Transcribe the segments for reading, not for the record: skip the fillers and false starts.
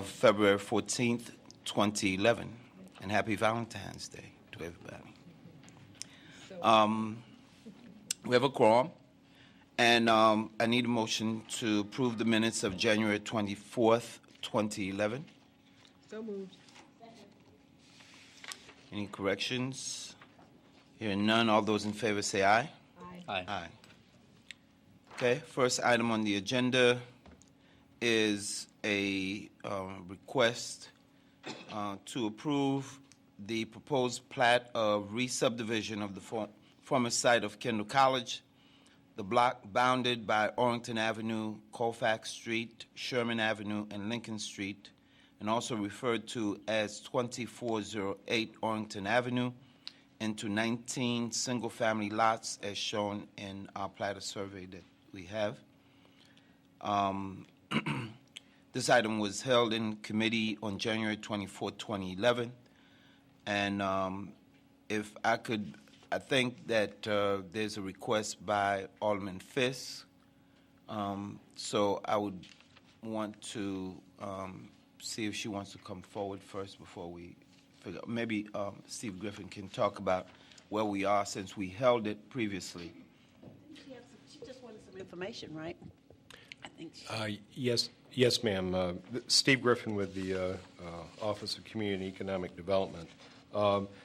February 14th, 2011. And happy Valentine's Day to everybody. We have a quorum, and I need a motion to approve the minutes of January 24th, 2011. So moved. Any corrections? Hearing none, all those in favor say aye. Aye. Aye. Okay, first item on the agenda is a request to approve the proposed plat of re-subdivision of the former site of Kendall College, the block bounded by Orrington Avenue, Colfax Street, Sherman Avenue, and Lincoln Street, and also referred to as 2408 Orrington Avenue, into 19 single-family lots as shown in our plat survey that we have. This item was held in committee on January 24, 2011, and if I could, I think that there's a request by Alderman Fisk, so I would want to see if she wants to come forward first before we figure. Maybe Steve Griffin can talk about where we are since we held it previously. She just wanted some information, right? I think Yes, ma'am. Steve Griffin with the Office of Community and Economic Development.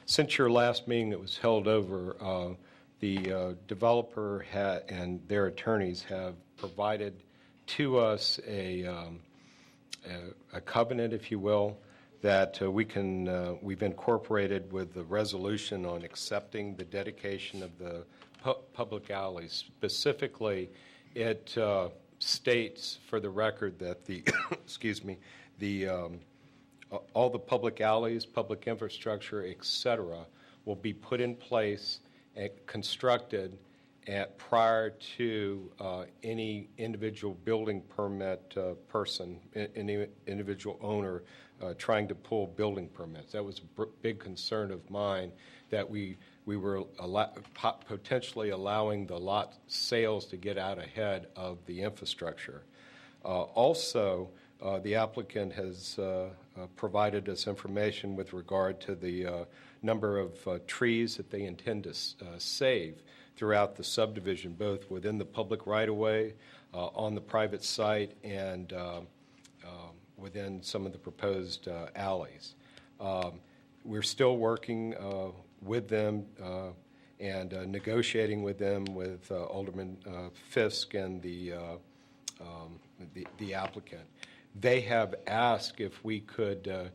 Since your last meeting that was held over, the developer and their attorneys have provided to us a covenant, if you will, that we've incorporated with the resolution on accepting the dedication of the public alleys. Specifically, it states for the record that the all the public alleys, public infrastructure, etc., will be put in place and constructed prior to any individual building permit person, any individual owner trying to pull building permits. That was a big concern of mine, that we were potentially allowing the lot sales to get out ahead of the infrastructure. Also, the applicant has provided us information with regard to the number of trees that they intend to save throughout the subdivision, both within the public right-of-way, on the private site, and within some of the proposed alleys. We're still working with them and negotiating with them, with Alderman Fisk and the applicant. They have asked if we could,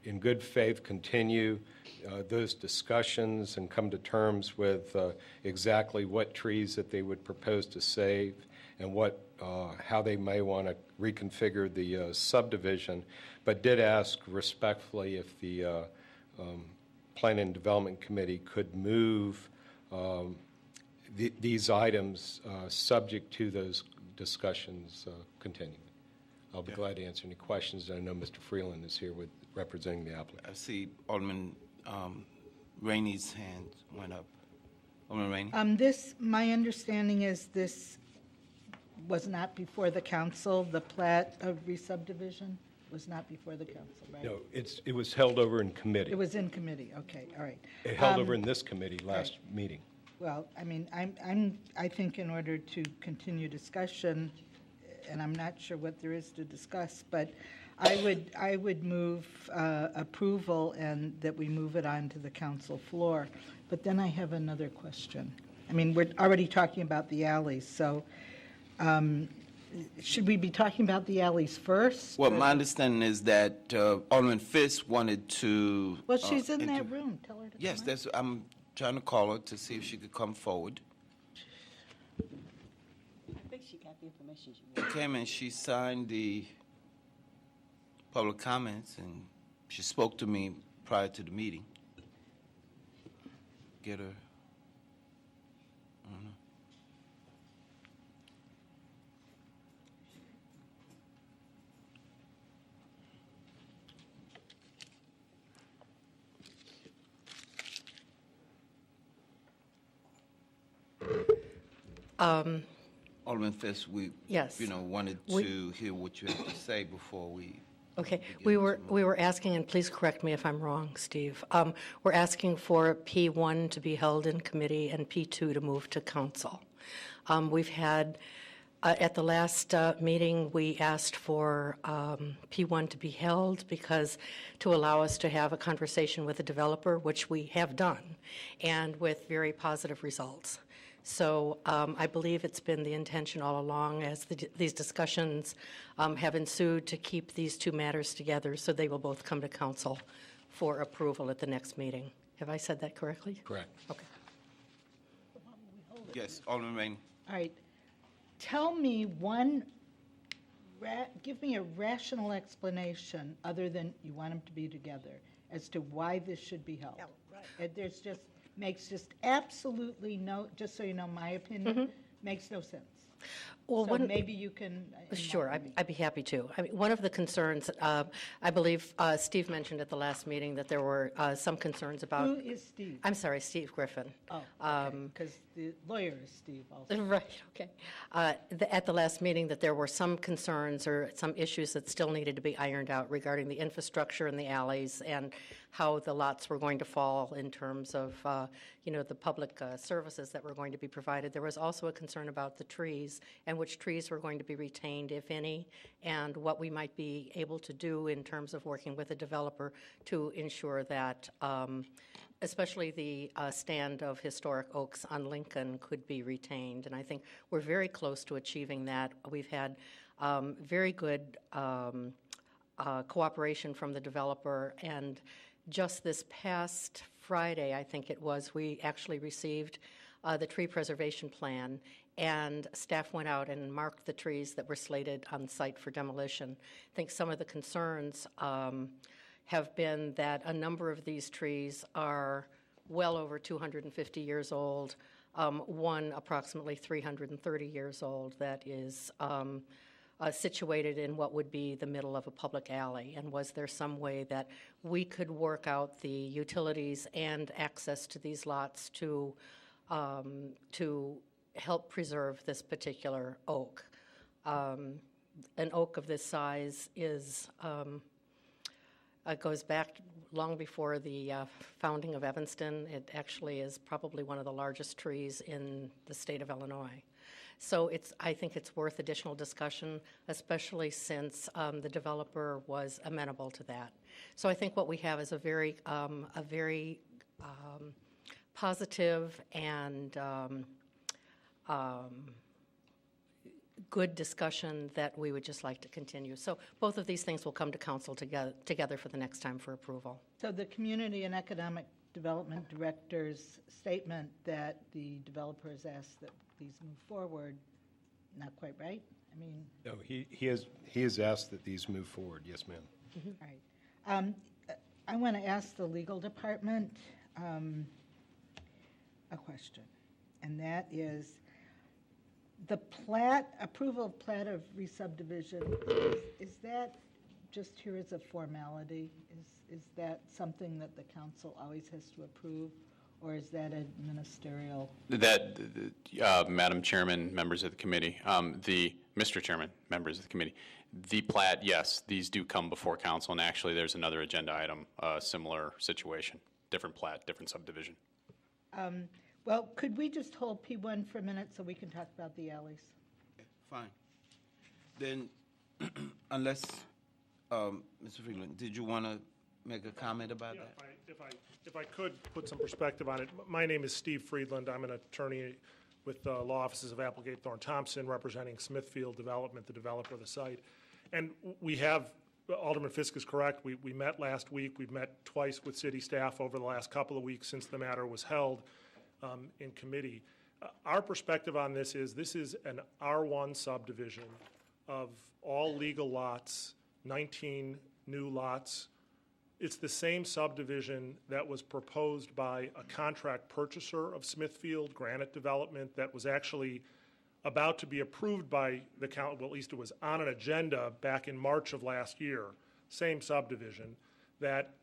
in good faith, continue those discussions and come to terms with exactly what trees that they would propose to save and how they may want to reconfigure the subdivision, but did ask respectfully if the Planning and Development Committee could move these items subject to those discussions continuing. I'll be glad to answer any questions. I know Mr. Freeland is here representing the applicant. I see Alderman Rainey's hand went up. Alderman Rainey? My understanding is this was not before the council. The plat of re-subdivision was not before the council, right? No, it was held over in committee. It was in committee. Okay, all right. It held over in this committee last meeting. Well, I mean, I think in order to continue discussion, and I'm not sure what there is to discuss, but I would move approval and that we move it on to the council floor. But then I have another question. I mean, we're already talking about the alleys, so should we be talking about the alleys first? Well, my understanding is that Alderman Fisk wanted to... Well, she's in that room. Tell her to Yes, come out. I'm trying to call her to see if she could come forward. I think she got the information she She wanted. came and she signed the public comments, and she spoke to me prior to the meeting. Get her. I don't know. Alderman Fisk, we Yes. wanted to hear what you have to say before we Okay, we were asking, and please correct me if I'm wrong, Steve. We're asking for P1 to be held in committee and P2 to move to council. We've had, at the last meeting, we asked for P1 to be held because to allow us to have a conversation with the developer, which we have done, and with very positive results. So I believe it's been the intention all along, as these discussions have ensued, to keep these two matters together so they will both come to council for approval at the next meeting. Have I said that correctly? Correct. Okay. Yes, Alderman Rainey. All right. Tell me give me a rational explanation, other than you want them to be together, as to why this should be held. Yeah, right. There's makes just absolutely no, just so you know, my opinion, makes no sense. Well, So maybe you can. Sure, enlighten me. I'd be happy to. I mean, one of the concerns, I believe Steve mentioned at the last meeting that there were some concerns about. Who is Steve? I'm sorry, Steve Griffin. Oh, because the lawyer is Steve also. Right, okay. At the last meeting, that there were some concerns or some issues that still needed to be ironed out regarding the infrastructure in the alleys and how the lots were going to fall in terms of, the public services that were going to be provided. There was also a concern about the trees and which trees were going to be retained, if any, and what we might be able to do in terms of working with a developer to ensure that especially the stand of historic oaks on Lincoln could be retained. And I think we're very close to achieving that. We've had very good cooperation from the developer, and just this past Friday, I think it was, we actually received the tree preservation plan, and staff went out and marked the trees that were slated on site for demolition. I think some of the concerns have been that a number of these trees are well over 250 years old, one approximately 330 years old that is situated in what would be the middle of a public alley. And was there some way that we could work out the utilities and access to these lots to help preserve this particular oak? An oak of this size is goes back long before the founding of Evanston. It actually is probably one of the largest trees in the state of Illinois. So I think it's worth additional discussion, especially since the developer was amenable to that. So I think what we have is a very positive and good discussion that we would just like to continue. So both of these things will come to council together for the next time for approval. So the Community and Economic Development Director's statement that the developer has asked that these move forward, not quite right? I mean. No, he has asked that these move forward. Yes, ma'am. All right. I want to ask the legal department a question, and that is the approval of plat of re-subdivision, is that just here as a formality? Is that something that the council always has to approve, or is that a ministerial? Madam Chairman, members of the committee, Mr. Chairman, members of the committee, the plat, yes, these do come before council, and actually there's another agenda item, similar situation, different plat, different subdivision. Well, could we just hold P1 for a minute so we can talk about the alleys? Fine. Then, unless, Mr. Freeland, did you want to make a comment about that? If I could put some perspective on it. My name is Steve Friedland. I'm an attorney with the law offices of Applegate Thorne Thompson, representing Smithfield Development, the developer of the site. And we have, Alderman Fisk is correct, we met last week. We've met twice with city staff over the last couple of weeks since the matter was held in committee. Our perspective on this is an R1 subdivision of all legal lots, 19 new lots. It's the same subdivision that was proposed by a contract purchaser of Smithfield, Granite Development, that was actually about to be approved by the council, well, at least it was on an agenda back in March of last year, same subdivision, that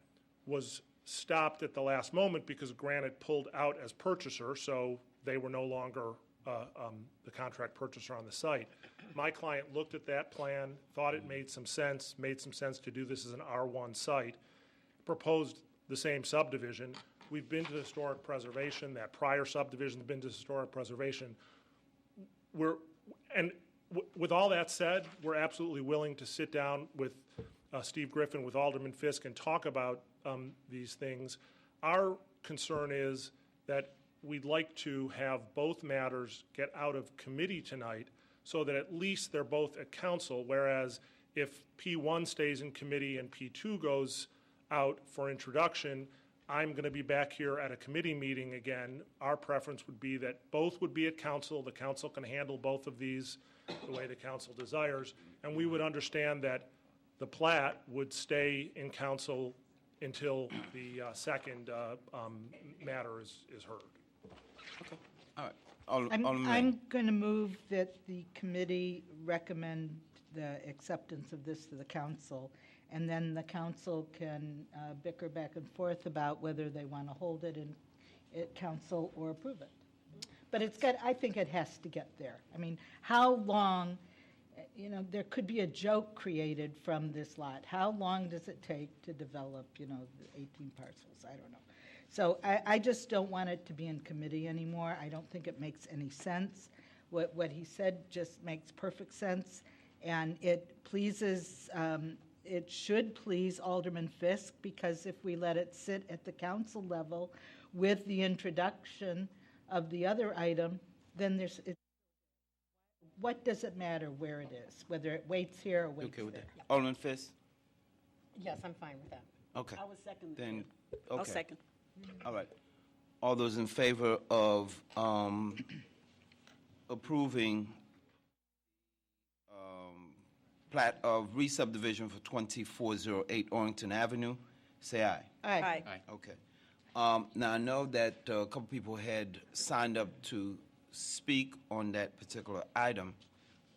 was stopped at the last moment because Granite pulled out as purchaser, so they were no longer the contract purchaser on the site. My client looked at that plan, thought it made some sense to do this as an R1 site, proposed the same subdivision. We've been to historic preservation. That prior subdivision's been to historic preservation. With all that said, we're absolutely willing to sit down with Steve Griffin, with Alderman Fisk, and talk about these things. Our concern is that we'd like to have both matters get out of committee tonight so that at least they're both at council, whereas if P1 stays in committee and P2 goes out for introduction, I'm going to be back here at a committee meeting again. Our preference would be that both would be at council. The council can handle both of these the way the council desires, and we would understand that the plat would stay in council until the second matter is heard. Okay, all right. I'm going to move that the committee recommend the acceptance of this to the council, and then the council can bicker back and forth about whether they want to hold it at council or approve it. But I think it has to get there. I mean, how long, there could be a joke created from this lot. How long does it take to develop, the 18 parcels? I don't know. So I just don't want it to be in committee anymore. I don't think it makes any sense. What he said just makes perfect sense, and it pleases, it should please Alderman Fisk, because if we let it sit at the council level with the introduction of the other item, then what does it matter where it is, whether it waits here or waits Okay with there? that? Alderman Fisk? Yes, I'm fine with that. Okay. I would second that. Then, I'll okay. second. All right. All those in favor of approving plat of re-subdivision for 2408 Orrington Avenue, say aye. Aye. Okay. Now, I know that a couple people had signed up to speak on that particular item.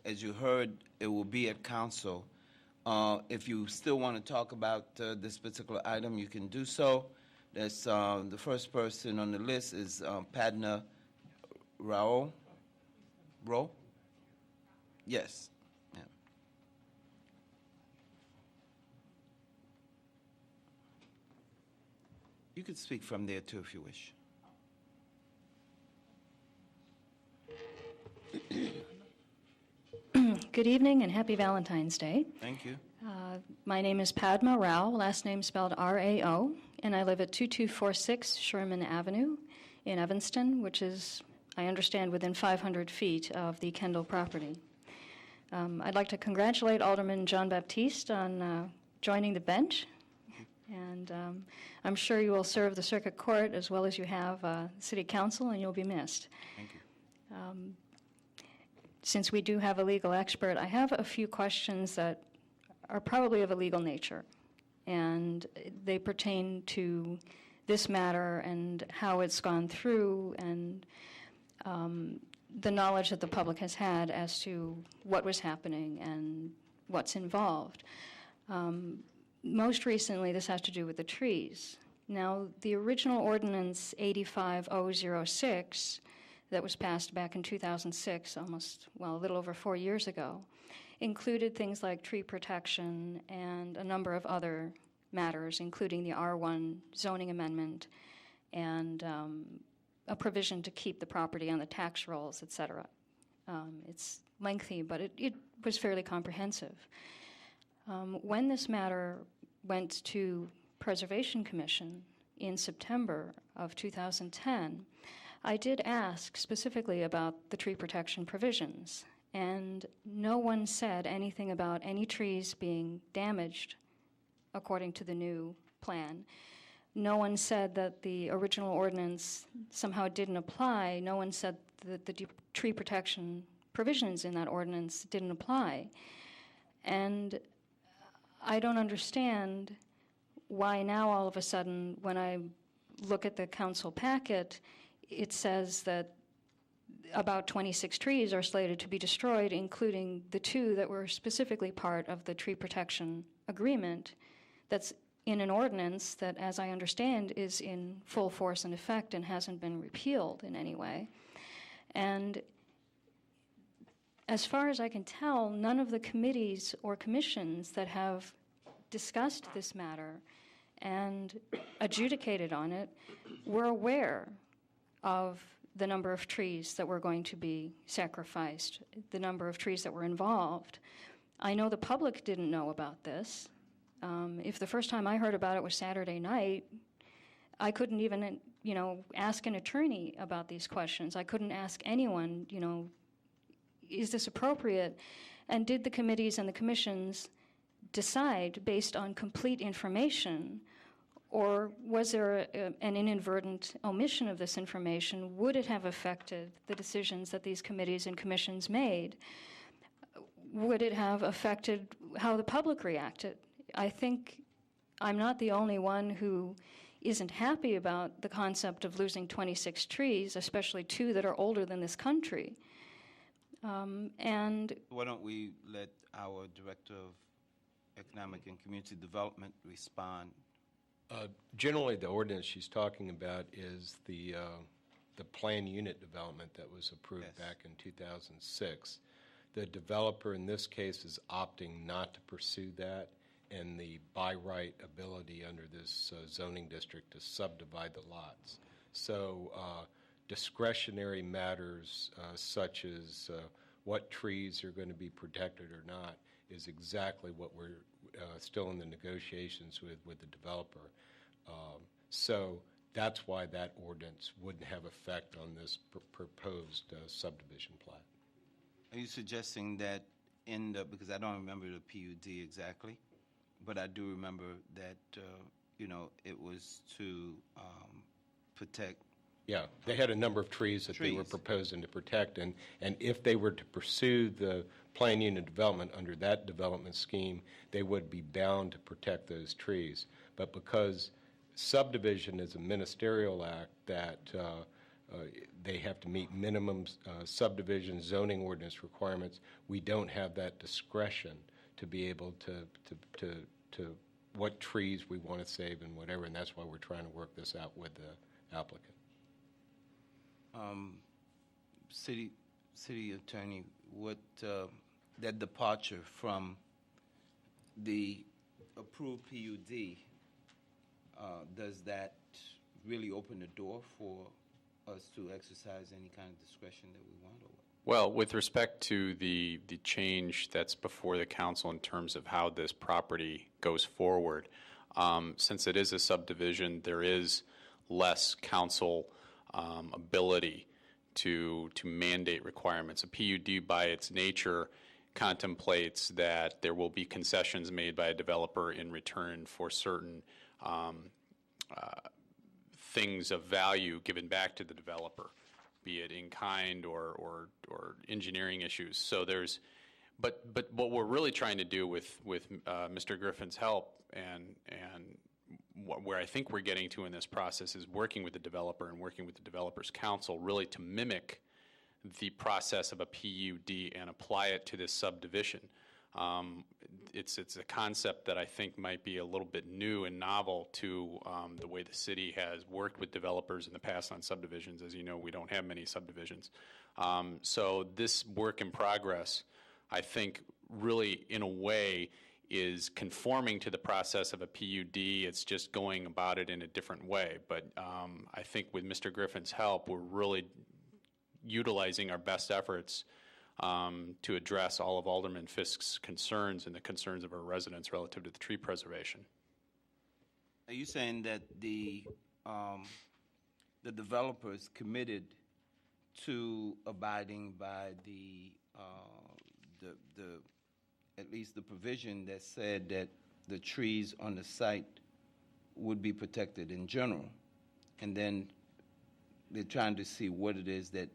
As you heard, it will be at council. If you still want to talk about this particular item, you can do so. That's the first person on the list is Padna Rao. Ro? Yes. Yeah. You could speak from there too if you wish. Good evening and happy Valentine's Day. Thank you. My name is Padma Rao, last name spelled R-A-O, and I live at 2246 Sherman Avenue in Evanston, which is, I understand, within 500 feet of the Kendall property. I'd like to congratulate Alderman John Baptiste on joining the bench, and I'm sure you will serve the circuit court as well as you have city council, and you'll be missed. Thank you. Since we do have a legal expert, I have a few questions that are probably of a legal nature, and they pertain to this matter and how it's gone through and the knowledge that the public has had as to what was happening and what's involved. Most recently, this has to do with the trees. Now, the original ordinance 85006 that was passed back in 2006, a little over 4 years ago, included things like tree protection and a number of other matters, including the R1 zoning amendment and a provision to keep the property on the tax rolls, et cetera. It's lengthy, but it was fairly comprehensive. When this matter went to Preservation Commission in September of 2010, I did ask specifically about the tree protection provisions, and no one said anything about any trees being damaged according to the new plan. No one said that the original ordinance somehow didn't apply. No one said that the tree protection provisions in that ordinance didn't apply. And I don't understand why now all of a sudden, when I look at the council packet, it says that about 26 trees are slated to be destroyed, including the 2 that were specifically part of the tree protection agreement that's in an ordinance that, as I understand, is in full force and effect and hasn't been repealed in any way. And As far as I can tell, none of the committees or commissions that have discussed this matter and adjudicated on it were aware of the number of trees that were going to be sacrificed, the number of trees that were involved. I know the public didn't know about this. If the first time I heard about it was Saturday night, I couldn't even, ask an attorney about these questions. I couldn't ask anyone, is this appropriate? And did the committees and the commissions decide based on complete information, or was there an inadvertent omission of this information? Would it have affected the decisions that these committees and commissions made? Would it have affected how the public reacted? I think I'm not the only one who isn't happy about the concept of losing 26 trees, especially 2 that are older than this country. And Why don't we let our Director of Economic and Community Development respond? Generally, the ordinance she's talking about is the plan unit development that was approved Yes. back in 2006. The developer in this case is opting not to pursue that, and the by right ability under this zoning district to subdivide the lots. So discretionary matters such as what trees are going to be protected or not is exactly what we're still in the negotiations with the developer. So that's why that ordinance wouldn't have effect on this proposed subdivision plat. Are you suggesting that because I don't remember the PUD exactly, but I do remember that, it was to protect. Yeah, they had a number of trees that they were Trees. proposing to protect, and if they were to pursue the plan unit development under that development scheme, they would be bound to protect those trees. But because subdivision is a ministerial act that they have to meet minimum subdivision zoning ordinance requirements, we don't have that discretion to be able to what trees we want to save and whatever, and that's why we're trying to work this out with the applicant. City Attorney, what that departure from the approved PUD, does that really open the door for us to exercise any kind of discretion that we want? Or what? Well, with respect to the change that's before the council in terms of how this property goes forward, since it is a subdivision, there is less council ability to mandate requirements. A PUD, by its nature, contemplates that there will be concessions made by a developer in return for certain things of value given back to the developer, be it in kind or engineering issues. So there's, but what we're really trying to do with Mr. Griffin's help and where I think we're getting to in this process is working with the developer and working with the developer's council really to mimic the process of a PUD and apply it to this subdivision. It's a concept that I think might be a little bit new and novel to the way the city has worked with developers in the past on subdivisions. As you know, we don't have many subdivisions. So this work in progress, I think, really, in a way, is conforming to the process of a PUD. It's just going about it in a different way. But I think with Mr. Griffin's help, we're really utilizing our best efforts to address all of Alderman Fisk's concerns and the concerns of our residents relative to the tree preservation. Are you saying that the developers committed to abiding by the at least the provision that said that the trees on the site would be protected in general, and then they're trying to see what it is that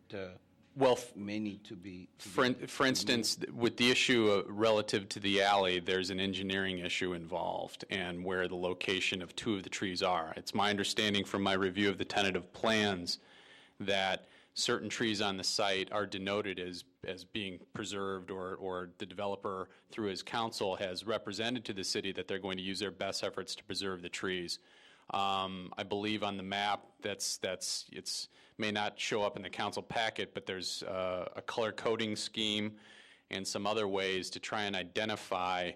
may need to be. For instance, with the issue relative to the alley, there's an engineering issue involved and where the location of 2 of the trees are. It's my understanding from my review of the tentative plans that certain trees on the site are denoted as being preserved, or the developer through his council has represented to the city that they're going to use their best efforts to preserve the trees. I believe on the map it's may not show up in the council packet, but there's a color coding scheme and some other ways to try and identify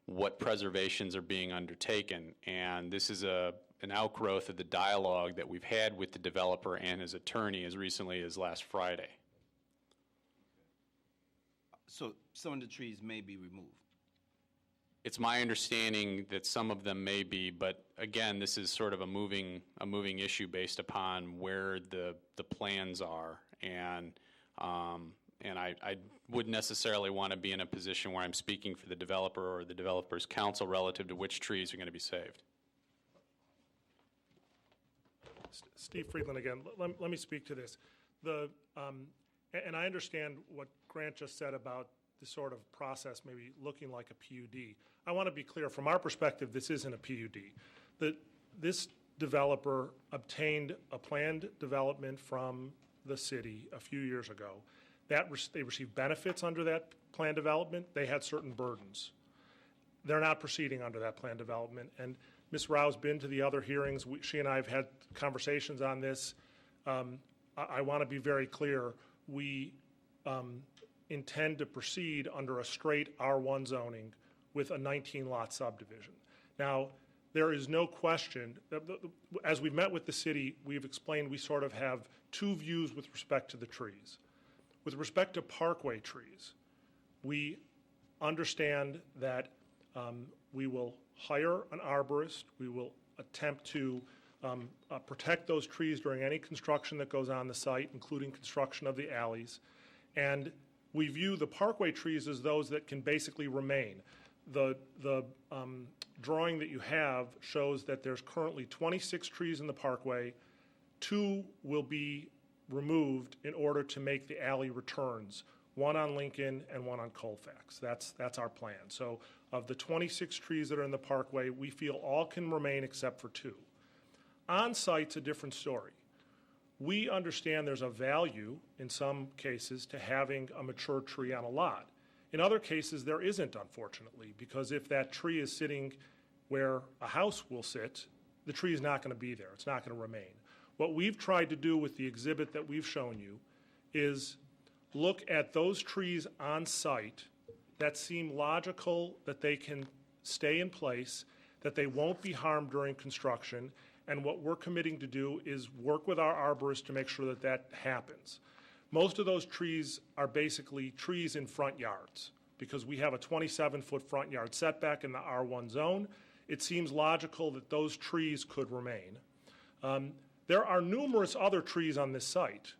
what preservations are being undertaken. And this is an outgrowth of the dialogue that we've had with the developer and his attorney as recently as last Friday. So some of the trees may be removed. It's my understanding that some of them may be, but again, this is sort of a moving issue based upon where the plans are, and I wouldn't necessarily want to be in a position where I'm speaking for the developer or the developer's counsel relative to which trees are going to be saved. Steve Friedland again. Let me speak to this. And I understand what Grant just said about the sort of process maybe looking like a PUD. I want to be clear, from our perspective, this isn't a PUD. This developer obtained a planned development from the city a few years ago. They received benefits under that planned development. They had certain burdens. They're not proceeding under that planned development. And Ms. Rao's been to the other hearings. She and I have had conversations on this. I want to be very clear. We intend to proceed under a straight R1 zoning with a 19-lot subdivision. Now, there is no question, as we've met with the city, we've explained we sort of have two views with respect to the trees. With respect to parkway trees, we understand that we will hire an arborist. We will attempt to protect those trees during any construction that goes on the site, including construction of the alleys. And we view the parkway trees as those that can basically remain. The drawing that you have shows that there's currently 26 trees in the parkway. 2 will be removed in order to make the alley returns, one on Lincoln and one on Colfax. That's our plan. So of the 26 trees that are in the parkway, we feel all can remain except for 2. On-site's a different story. We understand there's a value, in some cases, to having a mature tree on a lot. In other cases, there isn't, unfortunately, because if that tree is sitting where a house will sit, the tree is not going to be there. It's not going to remain. What we've tried to do with the exhibit that we've shown you is look at those trees on site that seem logical, that they can stay in place, that they won't be harmed during construction, and what we're committing to do is work with our arborist to make sure that that happens. Most of those trees are basically trees in front yards because we have a 27-foot front yard setback in the R1 zone. It seems logical that those trees could remain. There are numerous other trees on this site,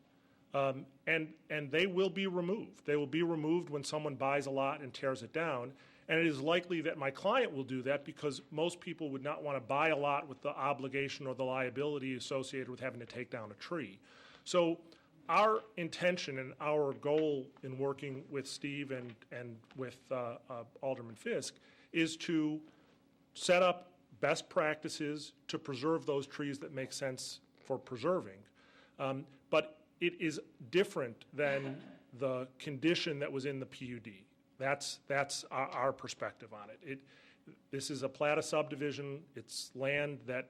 and they will be removed. They will be removed when someone buys a lot and tears it down, and it is likely that my client will do that because most people would not want to buy a lot with the obligation or the liability associated with having to take down a tree. So our intention and our goal in working with Steve and with Alderman Fisk is to set up best practices to preserve those trees that make sense for preserving. But it is different than the condition that was in the PUD. That's our perspective on it. This is a plat of subdivision. It's land that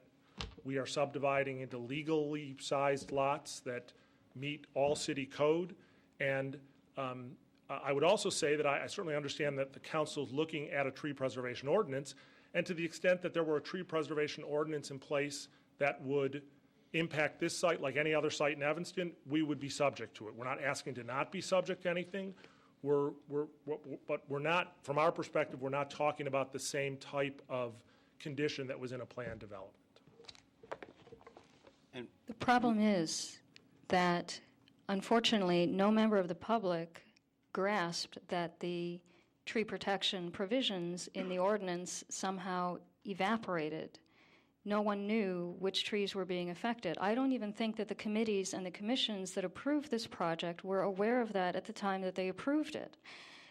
we are subdividing into legally sized lots that meet all city code. And I would also say that I certainly understand that the council is looking at a tree preservation ordinance, and to the extent that there were a tree preservation ordinance in place that would impact this site like any other site in Evanston, we would be subject to it. We're not asking to not be subject to anything. But we're not, from our perspective, we're not talking about the same type of condition that was in a planned development. And The problem is that, unfortunately, no member of the public grasped that the tree protection provisions in the ordinance somehow evaporated. No one knew which trees were being affected. I don't even think that the committees and the commissions that approved this project were aware of that at the time that they approved it.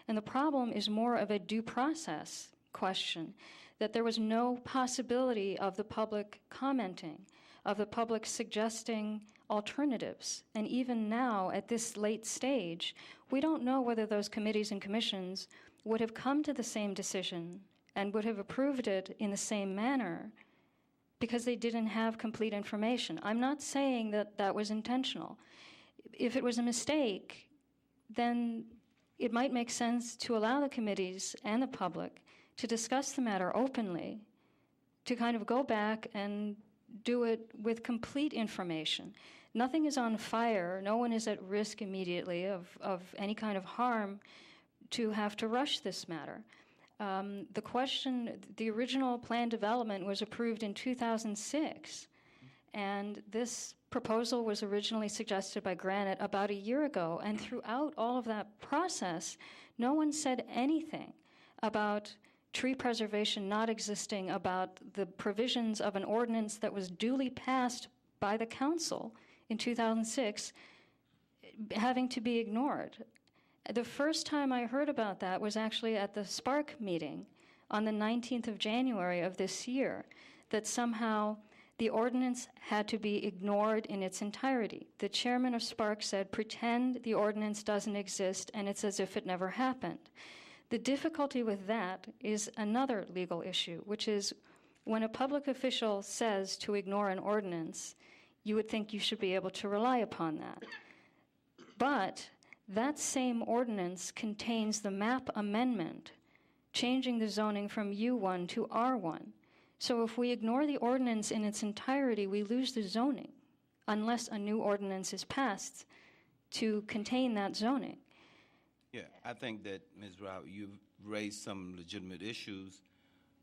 And the problem is more of a due process question, that there was no possibility of the public commenting, of the public suggesting alternatives. And even now, at this late stage, we don't know whether those committees and commissions would have come to the same decision and would have approved it in the same manner because they didn't have complete information. I'm not saying that that was intentional. If it was a mistake, then it might make sense to allow the committees and the public to discuss the matter openly, to kind of go back and do it with complete information. Nothing is on fire. No one is at risk immediately of any kind of harm to have to rush this matter. The original plan development was approved in 2006, and this proposal was originally suggested by Granite about a year ago, and throughout all of that process, no one said anything about tree preservation not existing, about the provisions of an ordinance that was duly passed by the council in 2006 having to be ignored. The first time I heard about that was actually at the Spark meeting on the 19th of January of this year, that somehow the ordinance had to be ignored in its entirety. The chairman of Spark said, pretend the ordinance doesn't exist and it's as if it never happened. The difficulty with that is another legal issue, which is when a public official says to ignore an ordinance, you would think you should be able to rely upon that. But that same ordinance contains the map amendment, changing the zoning from U1 to R1. So if we ignore the ordinance in its entirety, we lose the zoning, unless a new ordinance is passed to contain that zoning. Yeah, I think that, Ms. Rao, you've raised some legitimate issues,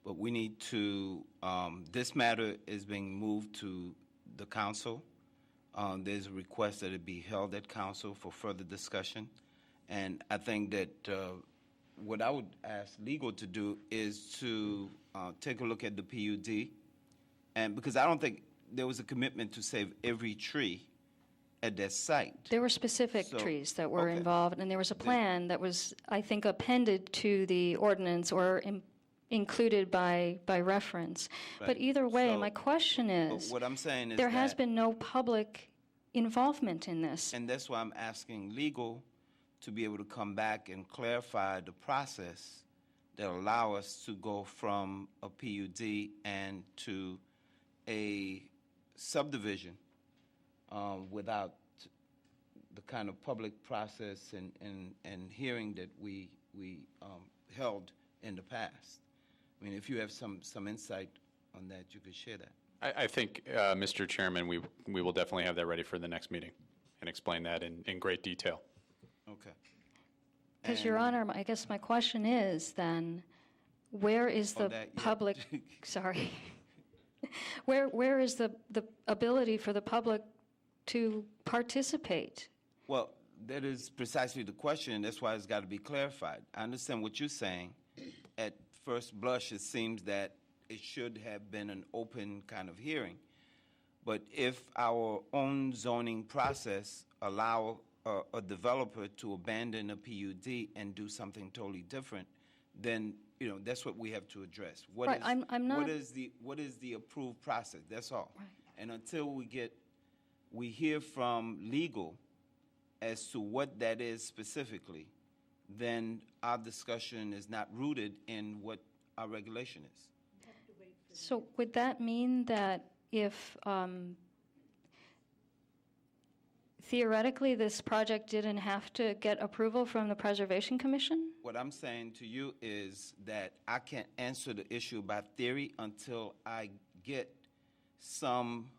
but we need to, this matter is being moved to the council. There's a request that it be held at council for further discussion. And I think that what I would ask legal to do is to take a look at the PUD. And because I don't think there was a commitment to save every tree at that site. There were specific trees that were involved, and there was a plan that was, I think, appended to the ordinance or included by reference. Right. But either way, So, my question is, what I'm saying is there has that- been no public involvement in this. And that's why I'm asking legal to be able to come back and clarify the process that allow us to go from a PUD and to a subdivision without the kind of public process and hearing that we held in the past. I mean, if you have some insight on that, you could share that. I think, Mr. Chairman, we will definitely have that ready for the next meeting and explain that in great detail. Okay. Because, Your Honor, I guess my question is then, where is On the that, yeah. public, sorry, where is the ability for the public to participate? Well, that is precisely the question, and that's why it's got to be clarified. I understand what you're saying. At first blush, it seems that it should have been an open kind of hearing. But if our own zoning process allow a developer to abandon a PUD and do something totally different, then that's what we have to address. Right, I'm not- What is the approved process? That's all. Right. And until we hear from legal as to what that is specifically, then our discussion is not rooted in what our regulation is. So would that mean that if theoretically this project didn't have to get approval from the Preservation Commission? What I'm saying to you is that I can't answer the issue by theory until I get some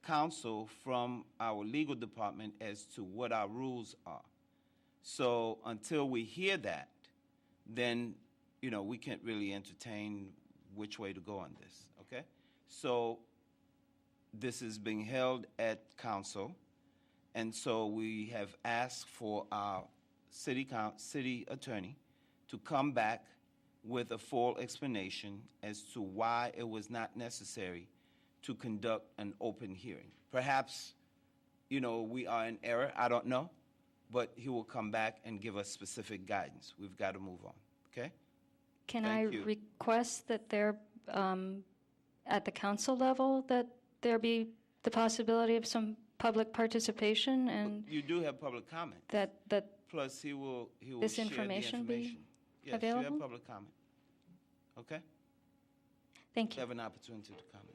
counsel from our legal department as to what our rules are. So until we hear that, then, we can't really entertain which way to go on this, okay? So this is being held at council, and so we have asked for our city attorney to come back with a full explanation as to why it was not necessary to conduct an open hearing. Perhaps, we are in error, I don't know, but he will come back and give us specific guidance. We've got to move on, okay? Can Thank I you. request that there, at the council level, that there be the possibility of some public participation and You do have public comment. that Plus, he will This share the information be information. Yes, you available? have public comment. Okay? Thank You you. have an opportunity to comment.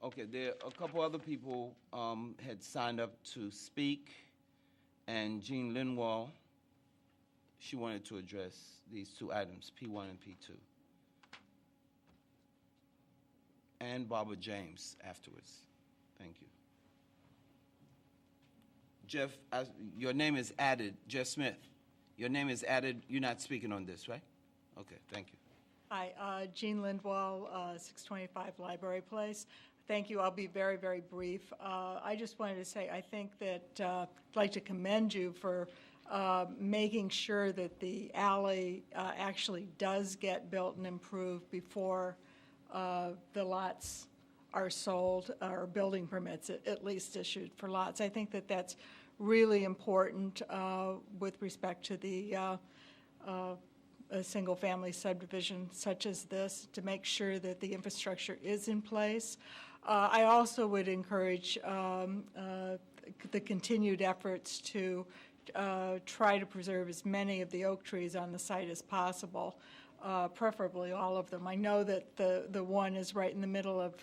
Okay, there a couple other people had signed up to speak, and Jean Linwall she wanted to address these two items, P1 and P2. And Barbara James afterwards. Thank you. Jeff, your name is added. Jeff Smith, your name is added. You're not speaking on this, right? Okay, thank you. Hi, Jean Lindwall, 625 Library Place. Thank you. I'll be very, very brief. I just wanted to say I think that I'd like to commend you for making sure that the alley actually does get built and improved before the lots are sold, or building permits at least issued for lots. I think that that's really important with respect to the a single-family subdivision such as this, to make sure that the infrastructure is in place. I also would encourage the continued efforts to try to preserve as many of the oak trees on the site as possible, preferably all of them. I know that the one is right in the middle of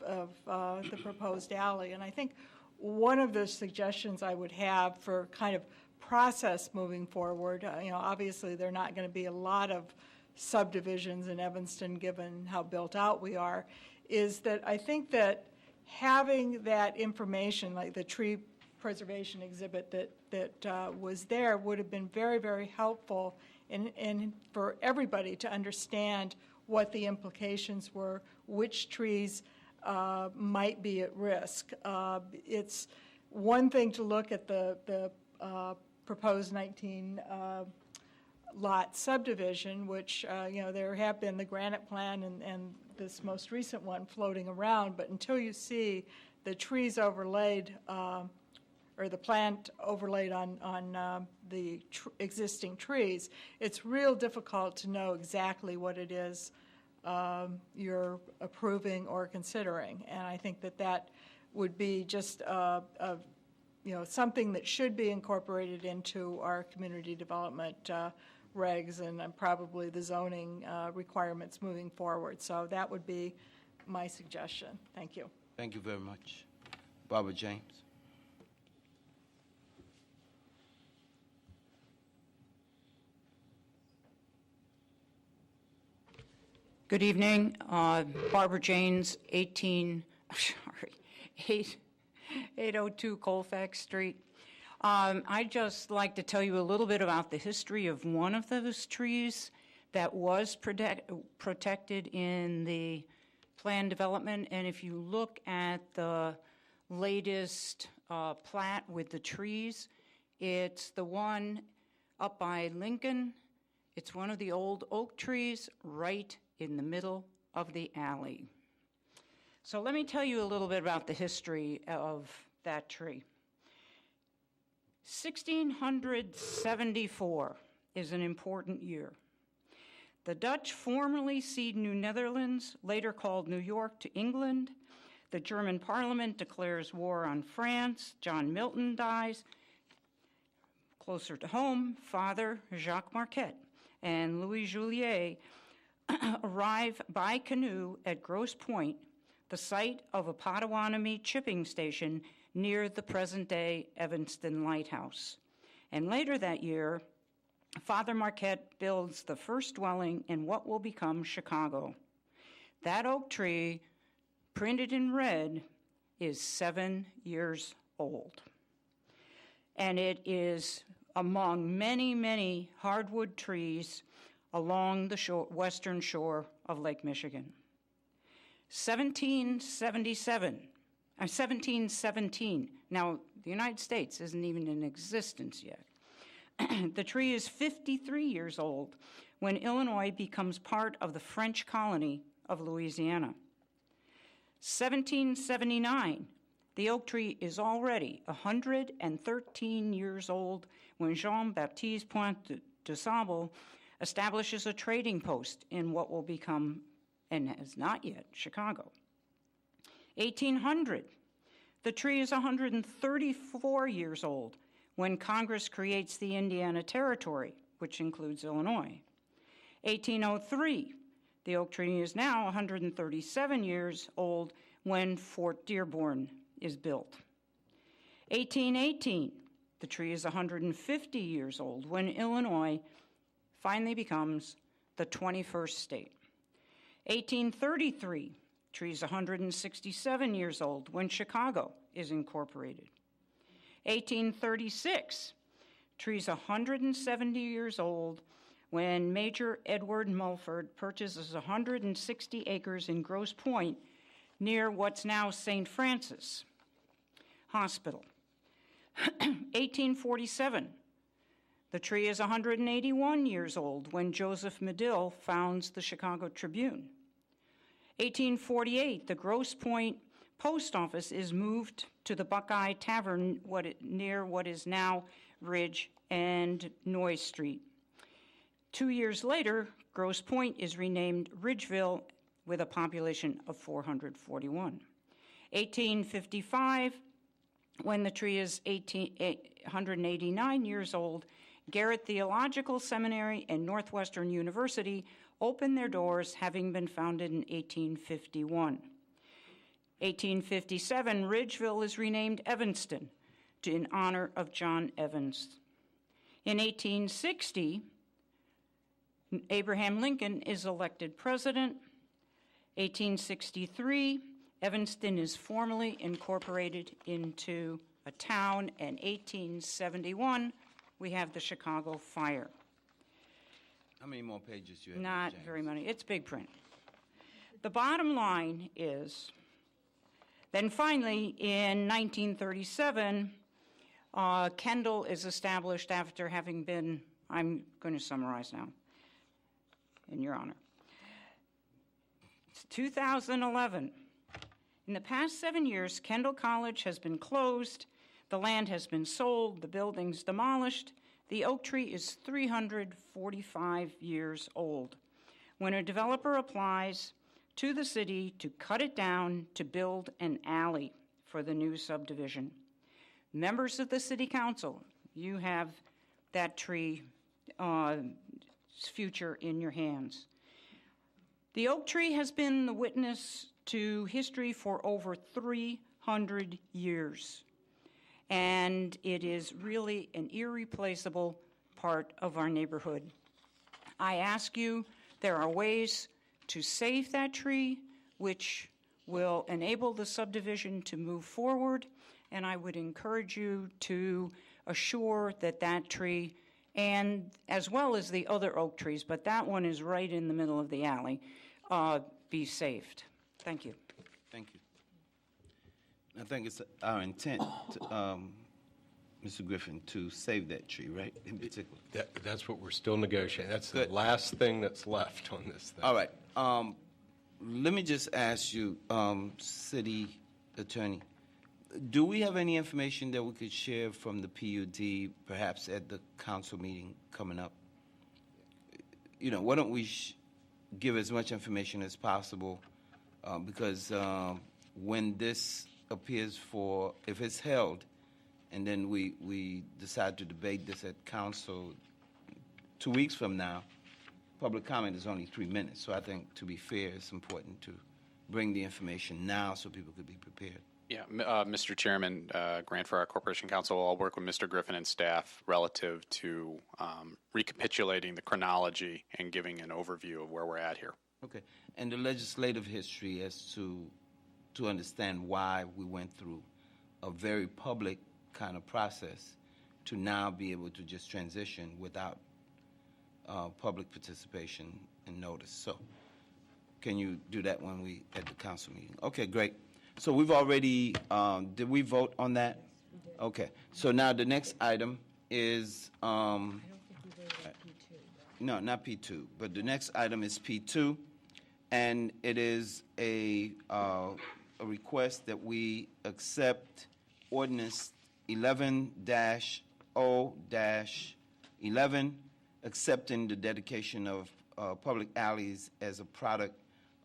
the proposed alley, and I think one of the suggestions I would have for kind of process moving forward, obviously there are not going to be a lot of subdivisions in Evanston given how built out we are, is that I think that having that information, like the tree preservation exhibit that was there, would have been very, very helpful in for everybody to understand what the implications were, which trees might be at risk. It's one thing to look at the proposed 19 lot subdivision, which there have been the granite plan and this most recent one floating around, but until you see the trees overlaid or the plant overlaid on the existing trees, it's real difficult to know exactly what it is you're approving or considering. And I think that that would be just something that should be incorporated into our community development regs and probably the zoning requirements moving forward. So that would be my suggestion. Thank you. Thank you very much. Barbara James. Good evening. Barbara James, 802 Colfax Street. I'd just like to tell you a little bit about the history of one of those trees that was protected in the plan development. And if you look at the latest plat with the trees, it's the one up by Lincoln. It's one of the old oak trees right in the middle of the alley. So let me tell you a little bit about the history of that tree. 1674 is an important year. The Dutch formally cede New Netherlands, later called New York, to England. The German Parliament declares war on France. John Milton dies. Closer to home, Father Jacques Marquette and Louis Joliet arrive by canoe at Grosse Pointe, the site of a Potawatomi chipping station near the present-day Evanston Lighthouse. And later that year, Father Marquette builds the first dwelling in what will become Chicago. That oak tree, printed in red, is 7 years old. And it is among many, many hardwood trees along the western shore of Lake Michigan. 1717. Now, the United States isn't even in existence yet. The tree is 53 years old when Illinois becomes part of the French colony of Louisiana. 1779, the oak tree is already 113 years old when Jean-Baptiste Pointe de Sable establishes a trading post in what will become, and has not yet, Chicago. 1800, the tree is 134 years old when Congress creates the Indiana Territory, which includes Illinois. 1803, the oak tree is now 137 years old when Fort Dearborn is built. 1818, the tree is 150 years old when Illinois finally becomes the 21st state. 1833, tree's 167 years old when Chicago is incorporated. 1836, tree's 170 years old when Major Edward Mulford purchases 160 acres in Grosse Pointe near what's now St. Francis Hospital. 1847, the tree is 181 years old when Joseph Medill founds the Chicago Tribune. 1848, the Grosse Pointe post office is moved to the Buckeye Tavern near what is now Ridge and Noyes Street. 2 years later, Grosse Pointe is renamed Ridgeville with a population of 441. 1855, when the tree is 189 years old, Garrett Theological Seminary and Northwestern University opened their doors, having been founded in 1851. 1857, Ridgeville is renamed Evanston in honor of John Evans. In 1860, Abraham Lincoln is elected president. 1863, Evanston is formally incorporated into a town, and 1871, we have the Chicago fire. How many more pages do you have? Not James? very many. It's big print. The bottom line is, then finally, in 1937, Kendall is established after having been, I'm going to summarize now, in your honor. It's 2011. In the past 7 years, Kendall College has been closed, the land has been sold, the buildings demolished. The oak tree is 345 years old. When a developer applies to the city to cut it down to build an alley for the new subdivision, members of the city council, you have that tree future in your hands. The oak tree has been the witness to history for over 300 years, and it is really an irreplaceable part of our neighborhood. I ask you, there are ways to save that tree which will enable the subdivision to move forward, and I would encourage you to assure that that tree, and as well as the other oak trees, but that one is right in the middle of the alley, be saved. Thank you. Thank you. I think it's our intent, Mr. Griffin, to save that tree, right, in particular? That's what we're still negotiating. That's Good. the last thing that's left on this thing. All right. Let me just ask you, City Attorney, do we have any information that we could share from the PUD, perhaps at the council meeting coming up? You know, why don't we give as much information as possible, because when this appears for, if it's held, and then we decide to debate this at council 2 weeks from now, public comment is only 3 minutes. So I think, to be fair, it's important to bring the information now so people could be prepared. Yeah, Mr. Chairman, Grant, for our Corporation Council, I'll work with Mr. Griffin and staff relative to recapitulating the chronology and giving an overview of where we're at here. Okay. And the legislative history as to understand why we went through a very public kind of process to now be able to just transition without public participation and notice. So can you do that when we at the council meeting? Okay, great. So we've already, did we vote on that? Okay. So now the next item is, no, not P2, but the next item is P2, and it is a request that we accept ordinance 11-0-11, accepting the dedication of public alleys as a product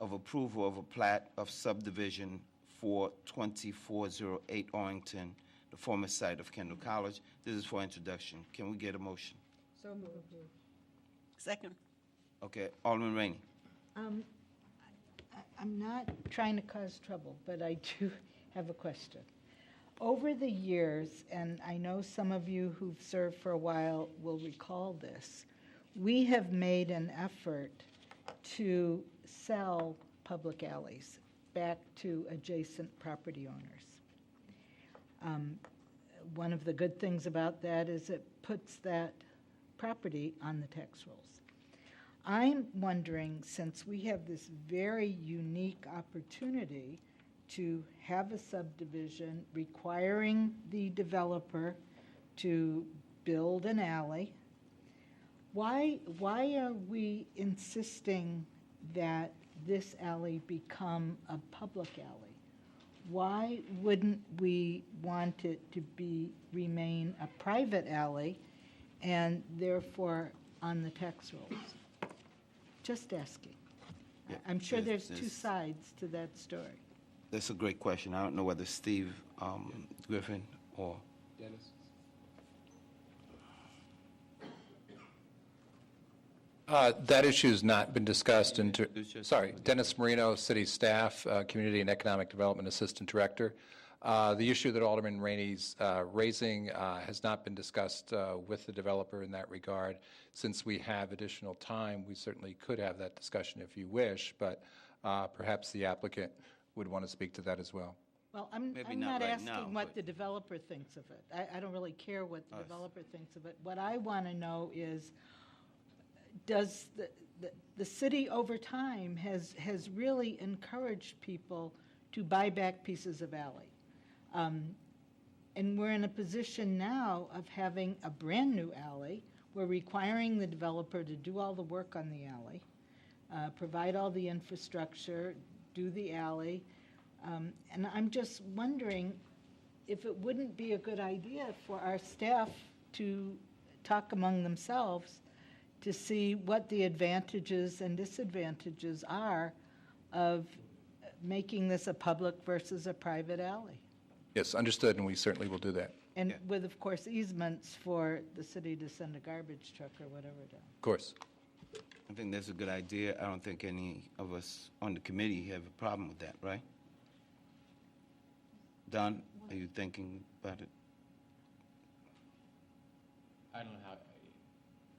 of approval of a plat of subdivision for 2408 Arlington, the former site of Kendall College. This is for introduction. Can we get a motion? So moved. Second. Okay, Alderman Rainey. I'm not trying to cause trouble, but I do have a question. Over the years, and I know some of you who've served for a while will recall this, we have made an effort to sell public alleys back to adjacent property owners. One of the good things about that is it puts that property on the tax rolls. I'm wondering, since we have this very unique opportunity to have a subdivision requiring the developer to build an alley, why are we insisting that this alley become a public alley? Why wouldn't we want it to remain a private alley and therefore on the tax rolls? Just asking. Yeah, I'm sure there's- there's two sides to that story. That's a great question. I don't know whether Steve Griffin or Dennis? That issue has not been discussed. It's just- Sorry, Dennis Marino, City Staff, Community and Economic Development Assistant Director. The issue that Alderman Rainey's raising has not been discussed with the developer in that regard. Since we have additional time, we certainly could have that discussion if you wish, but perhaps the applicant would want to speak to that as well. Well, I'm Maybe not not right asking now, what but- the developer thinks of it. I don't really care what the Us. developer thinks of it. What I want to know is, does the city over time has really encouraged people to buy back pieces of alley? And we're in a position now of having a brand-new alley. We're requiring the developer to do all the work on the alley, provide all the infrastructure, do the alley. And I'm just wondering if it wouldn't be a good idea for our staff to talk among themselves to see what the advantages and disadvantages are of making this a public versus a private alley. Yes, understood, and we certainly will do that. And Yeah. with, of course, easements for the city to send a garbage truck or whatever down. Of course. I think that's a good idea. I don't think any of us on the committee have a problem with that, right? Don, are you thinking about it? I don't know how,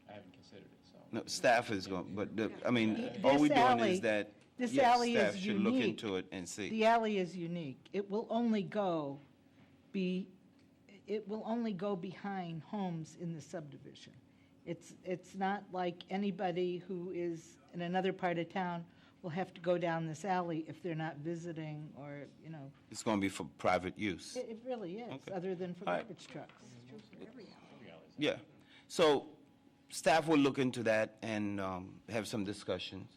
I haven't considered it, so. No, staff is going, but, I mean, all we're This doing alley- is that, this yes, alley is staff should look unique. into it and see. The alley is unique. It will only go behind homes in the subdivision. It's not like anybody who is in another part of town will have to go down this alley if they're not visiting or, It's going to be for private use. it really is, Okay. other than for All right. garbage trucks. Yeah. So staff will look into that and have some discussions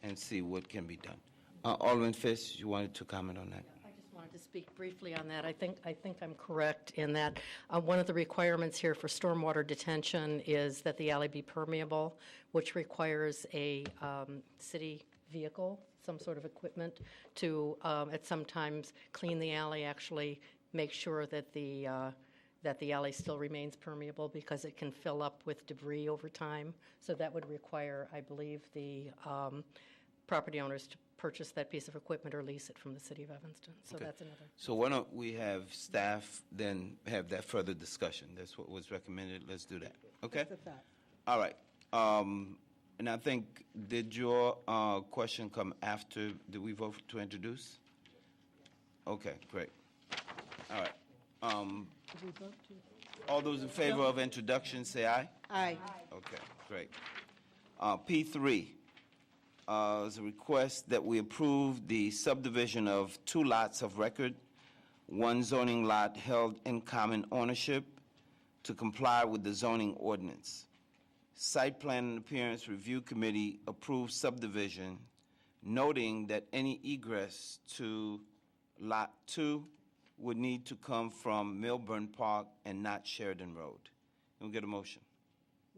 and see what can be done. Alderman Fisk, you wanted to comment on that? I just wanted to speak briefly on that. I think I'm correct in that one of the requirements here for stormwater detention is that the alley be permeable, which requires a city vehicle, some sort of equipment to at some times clean the alley, actually make sure that the alley still remains permeable because it can fill up with debris over time. So that would require, I believe, the property owners to purchase that piece of equipment or lease it from the city of Evanston. So Okay. that's another. So why don't we have staff then have that further discussion? That's what was recommended. Let's do that. Okay? Just a thought. All right. And I think, did your question come after, did we vote to introduce? Okay, great. All right. Did we vote to? All those in favor of introduction, say aye. Aye. Okay, great. P3 is a request that we approve the subdivision of 2 lots of record, 1 zoning lot held in common ownership to comply with the zoning ordinance. Site Plan and Appearance Review Committee approved subdivision, noting that any egress to Lot 2 would need to come from Milburn Park and not Sheridan Road. Can we get a motion?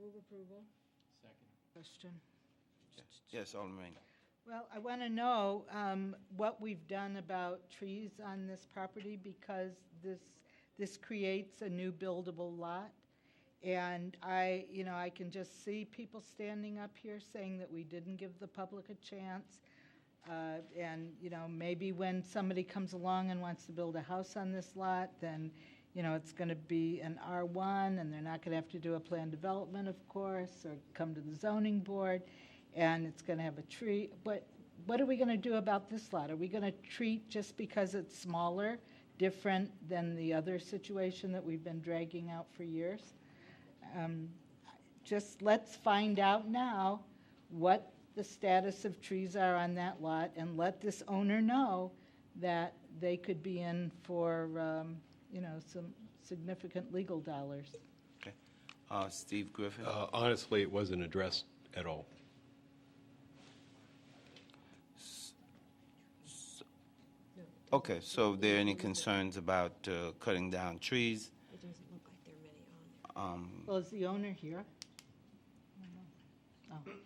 Move approval. Question. Yes, Alderman Rainey. Well, I want to know what we've done about trees on this property because this creates a new buildable lot. And I can just see people standing up here saying that we didn't give the public a chance. And maybe when somebody comes along and wants to build a house on this lot, then, it's going to be an R1, and they're not going to have to do a plan development, of course, or come to the zoning board, and it's going to have a tree. But what are we going to do about this lot? Are we going to treat, just because it's smaller, different than the other situation that we've been dragging out for years? Just let's find out now what the status of trees are on that lot, and let this owner know that they could be in for, some significant legal dollars. Okay. Steve Griffin? Honestly, it wasn't addressed at all. Okay, so are there any concerns about cutting down trees? It doesn't look like there are many on there. Well, is the owner here?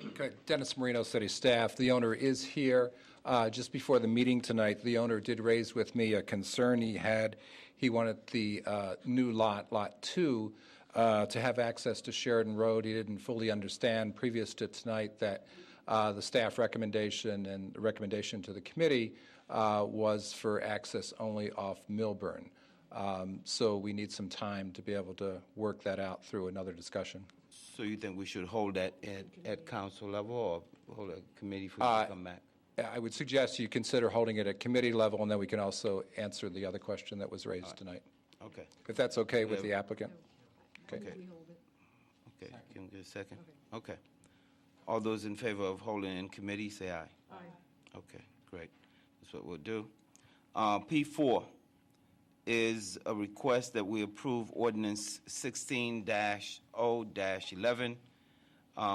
Okay, Dennis Marino, city staff. The owner is here. Just before the meeting tonight, the owner did raise with me a concern he had. He wanted the new lot, Lot 2, to have access to Sheridan Road. He didn't fully understand previous to tonight that the staff recommendation and the recommendation to the committee was for access only off Milburn. So we need some time to be able to work that out through another discussion. So you think we should hold that at council level, or hold a committee for you to come back? I would suggest you consider holding it at committee level, and then we can also answer the other question that was raised tonight. Okay. If that's okay with the applicant? Okay. Okay, can we get a second? Okay. All those in favor of holding in committee, say aye. Aye. Okay, great. That's what we'll do. P4 is a request that we approve ordinance 16-0-11,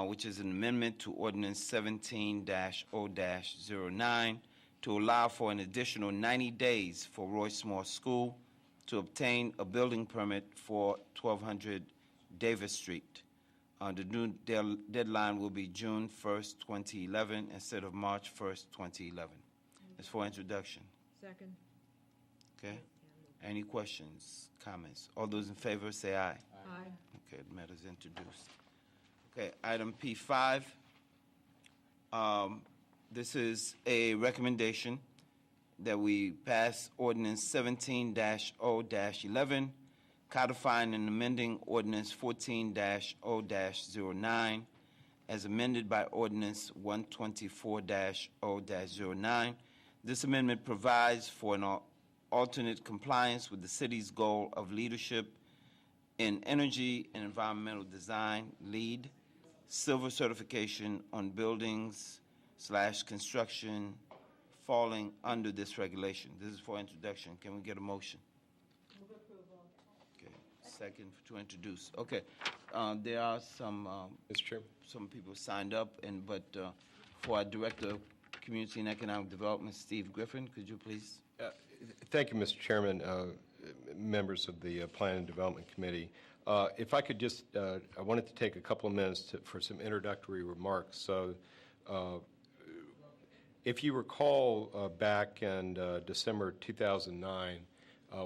which is an amendment to ordinance 17-0-09 to allow for an additional 90 days for Royce Moore School to obtain a building permit for 1200 Davis Street. The new deadline will be June 1st, 2011, instead of March 1st, 2011. It's for introduction. Second. Okay? Any questions, comments? All those in favor say aye. Aye. Okay, the matter is introduced. Okay, item P5. This is a recommendation that we pass ordinance 17-0-11, codifying and amending ordinance 14-0-09, as amended by ordinance 124-0-09. This amendment provides for an alternate compliance with the city's goal of leadership in energy and environmental design, LEED, silver certification on buildings/construction falling under this regulation. This is for introduction. Can we get a motion? Move approval. Okay, second to introduce. Okay, there are some Mr. Chairman? some people signed up, but for our Director of Community and Economic Development, Steve Griffin, could you please? Thank you, Mr. Chairman, members of the Plan and Development Committee. If I could just, I wanted to take a couple of minutes for some introductory remarks. So, if you recall, back in December 2009,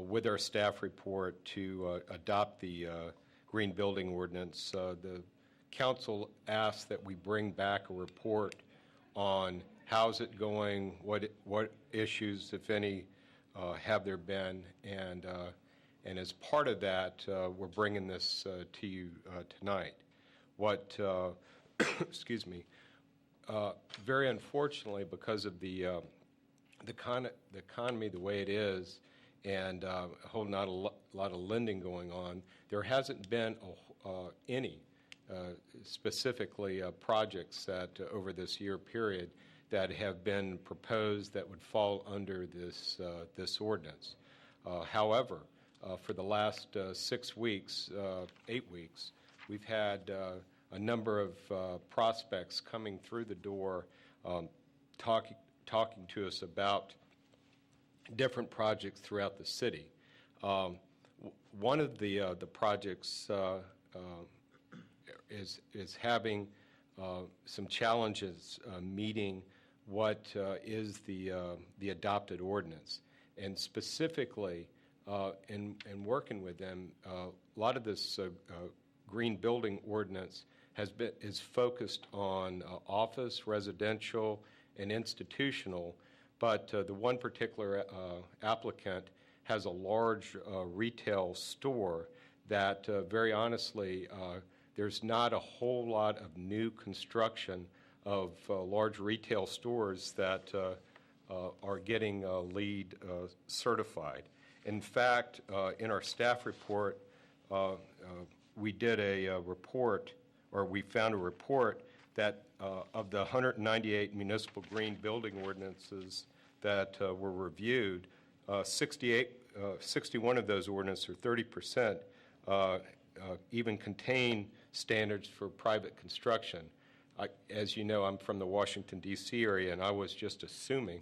with our staff report to adopt the Green Building Ordinance, the Council asked that we bring back a report on how's it going, what issues, if any, have there been, and as part of that, we're bringing this to you tonight. What, excuse me, very unfortunately, because of the economy the way it is, and a whole not a lot of lending going on, there hasn't been any specifically projects that over this year period that have been proposed that would fall under this ordinance. However, for the last 6 weeks, 8 weeks, we've had a number of prospects coming through the door, talking to us about different projects throughout the city. One of the projects is having some challenges meeting what is the adopted ordinance, and specifically in working with them, a lot of this green building ordinance is focused on office, residential, and institutional, but the one particular applicant has a large retail store that, very honestly, there's not a whole lot of new construction of large retail stores that are getting LEED certified. In fact, in our staff report, we did a report, or we found a report that of the 198 municipal green building ordinances that were reviewed, 61 of those ordinances, or 30%, even contain standards for private construction. As you know, I'm from the Washington, D.C. area, and I was just assuming,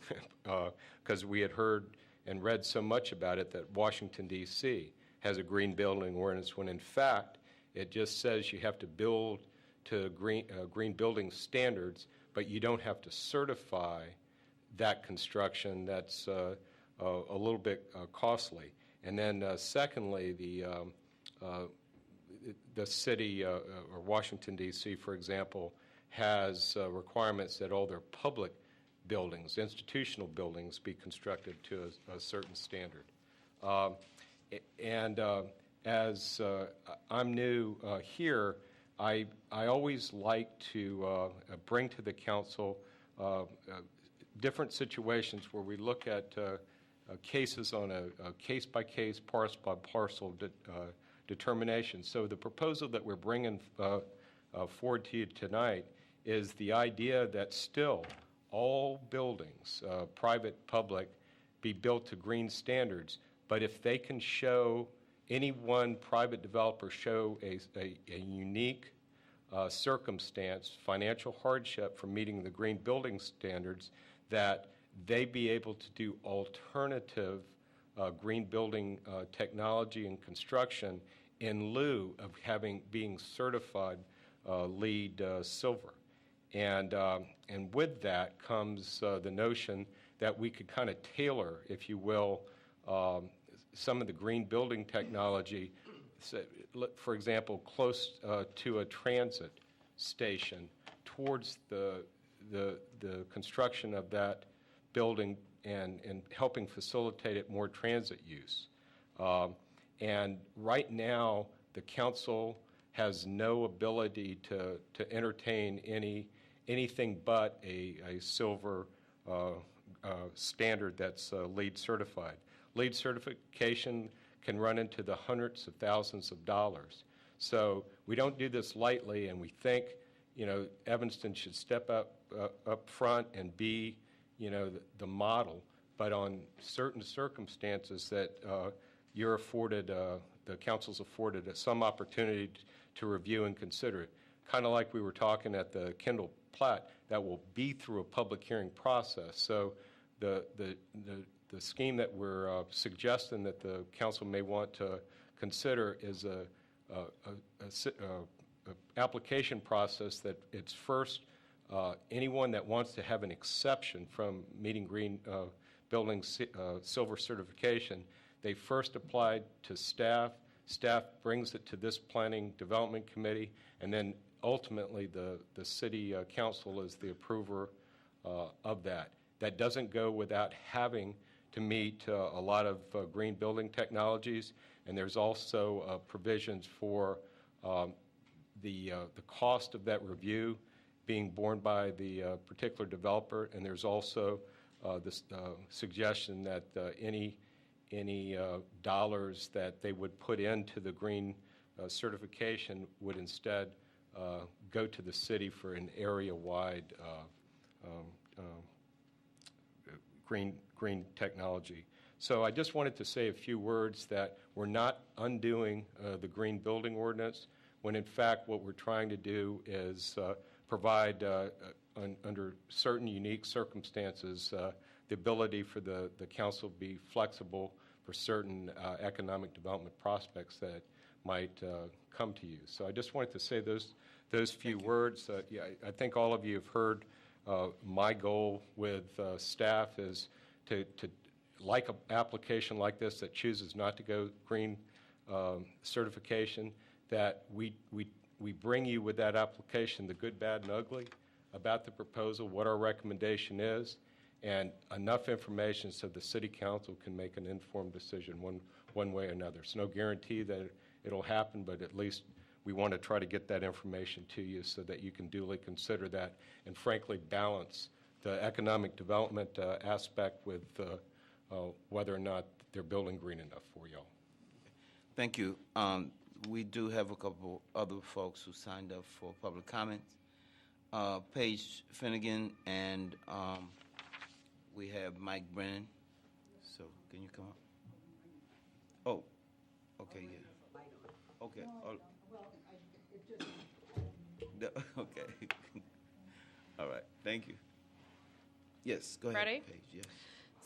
because we had heard and read so much about it, that Washington, D.C. has a green building ordinance, when in fact it just says you have to build to green building standards, but you don't have to certify that construction. That's a little bit costly. And then secondly, the city, or Washington, D.C., for example, has requirements that all their public buildings, institutional buildings, be constructed to a certain standard. As I'm new here, I always like to bring to the council different situations where we look at cases on a case-by-case, parcel-by-parcel determination. So the proposal that we're bringing forward to you tonight is the idea that still all buildings, private, public, be built to green standards, but if they can show, any one private developer show a unique circumstance, financial hardship for meeting the green building standards, that they be able to do alternative green building technology and construction in lieu of being certified LEED Silver. And with that comes the notion that we could kind of tailor, if you will, some of the green building technology, for example, close to a transit station, towards the construction of that building and helping facilitate it more transit use. And right now, the council has no ability to entertain anything but a silver standard that's LEED certified. LEED certification can run into the hundreds of thousands of dollars. So we don't do this lightly, and we think, Evanston should step up front and be, the model. But on certain circumstances that you're afforded, the council's afforded some opportunity to review and consider it. Kind of like we were talking at the Kendall Plat, that will be through a public hearing process. So the scheme that we're suggesting that the council may want to consider is a application process that it's first anyone that wants to have an exception from meeting green building silver certification, they first applied to staff. Staff brings it to this planning development committee, and then ultimately the city council is the approver of that. That doesn't go without having to meet a lot of green building technologies, and there's also provisions for the cost of that review being borne by the particular developer, and there's also this suggestion that any dollars that they would put into the green certification would instead go to the city for an area-wide green technology. So I just wanted to say a few words that we're not undoing the green building ordinance, when in fact what we're trying to do is provide, under certain unique circumstances, the ability for the council to be flexible for certain economic development prospects that might come to you. So I just wanted to say those few words. I think all of you have heard my goal with staff is to like an application like this that chooses not to go green certification, that we bring you with that application the good, bad, and ugly about the proposal, what our recommendation is, and enough information so the city council can make an informed decision one way or another. It's no guarantee that it'll happen, but at least we want to try to get that information to you so that you can duly consider that and frankly balance the economic development aspect with whether or not they're building green enough for y'all. Thank you. We do have a couple other folks who signed up for public comments. Paige Finnegan and we have Mike Brennan. So can you come up? Oh, okay, yeah. Okay. Okay. All right. Thank you. Yes, go ahead. Ready? Paige. Yes.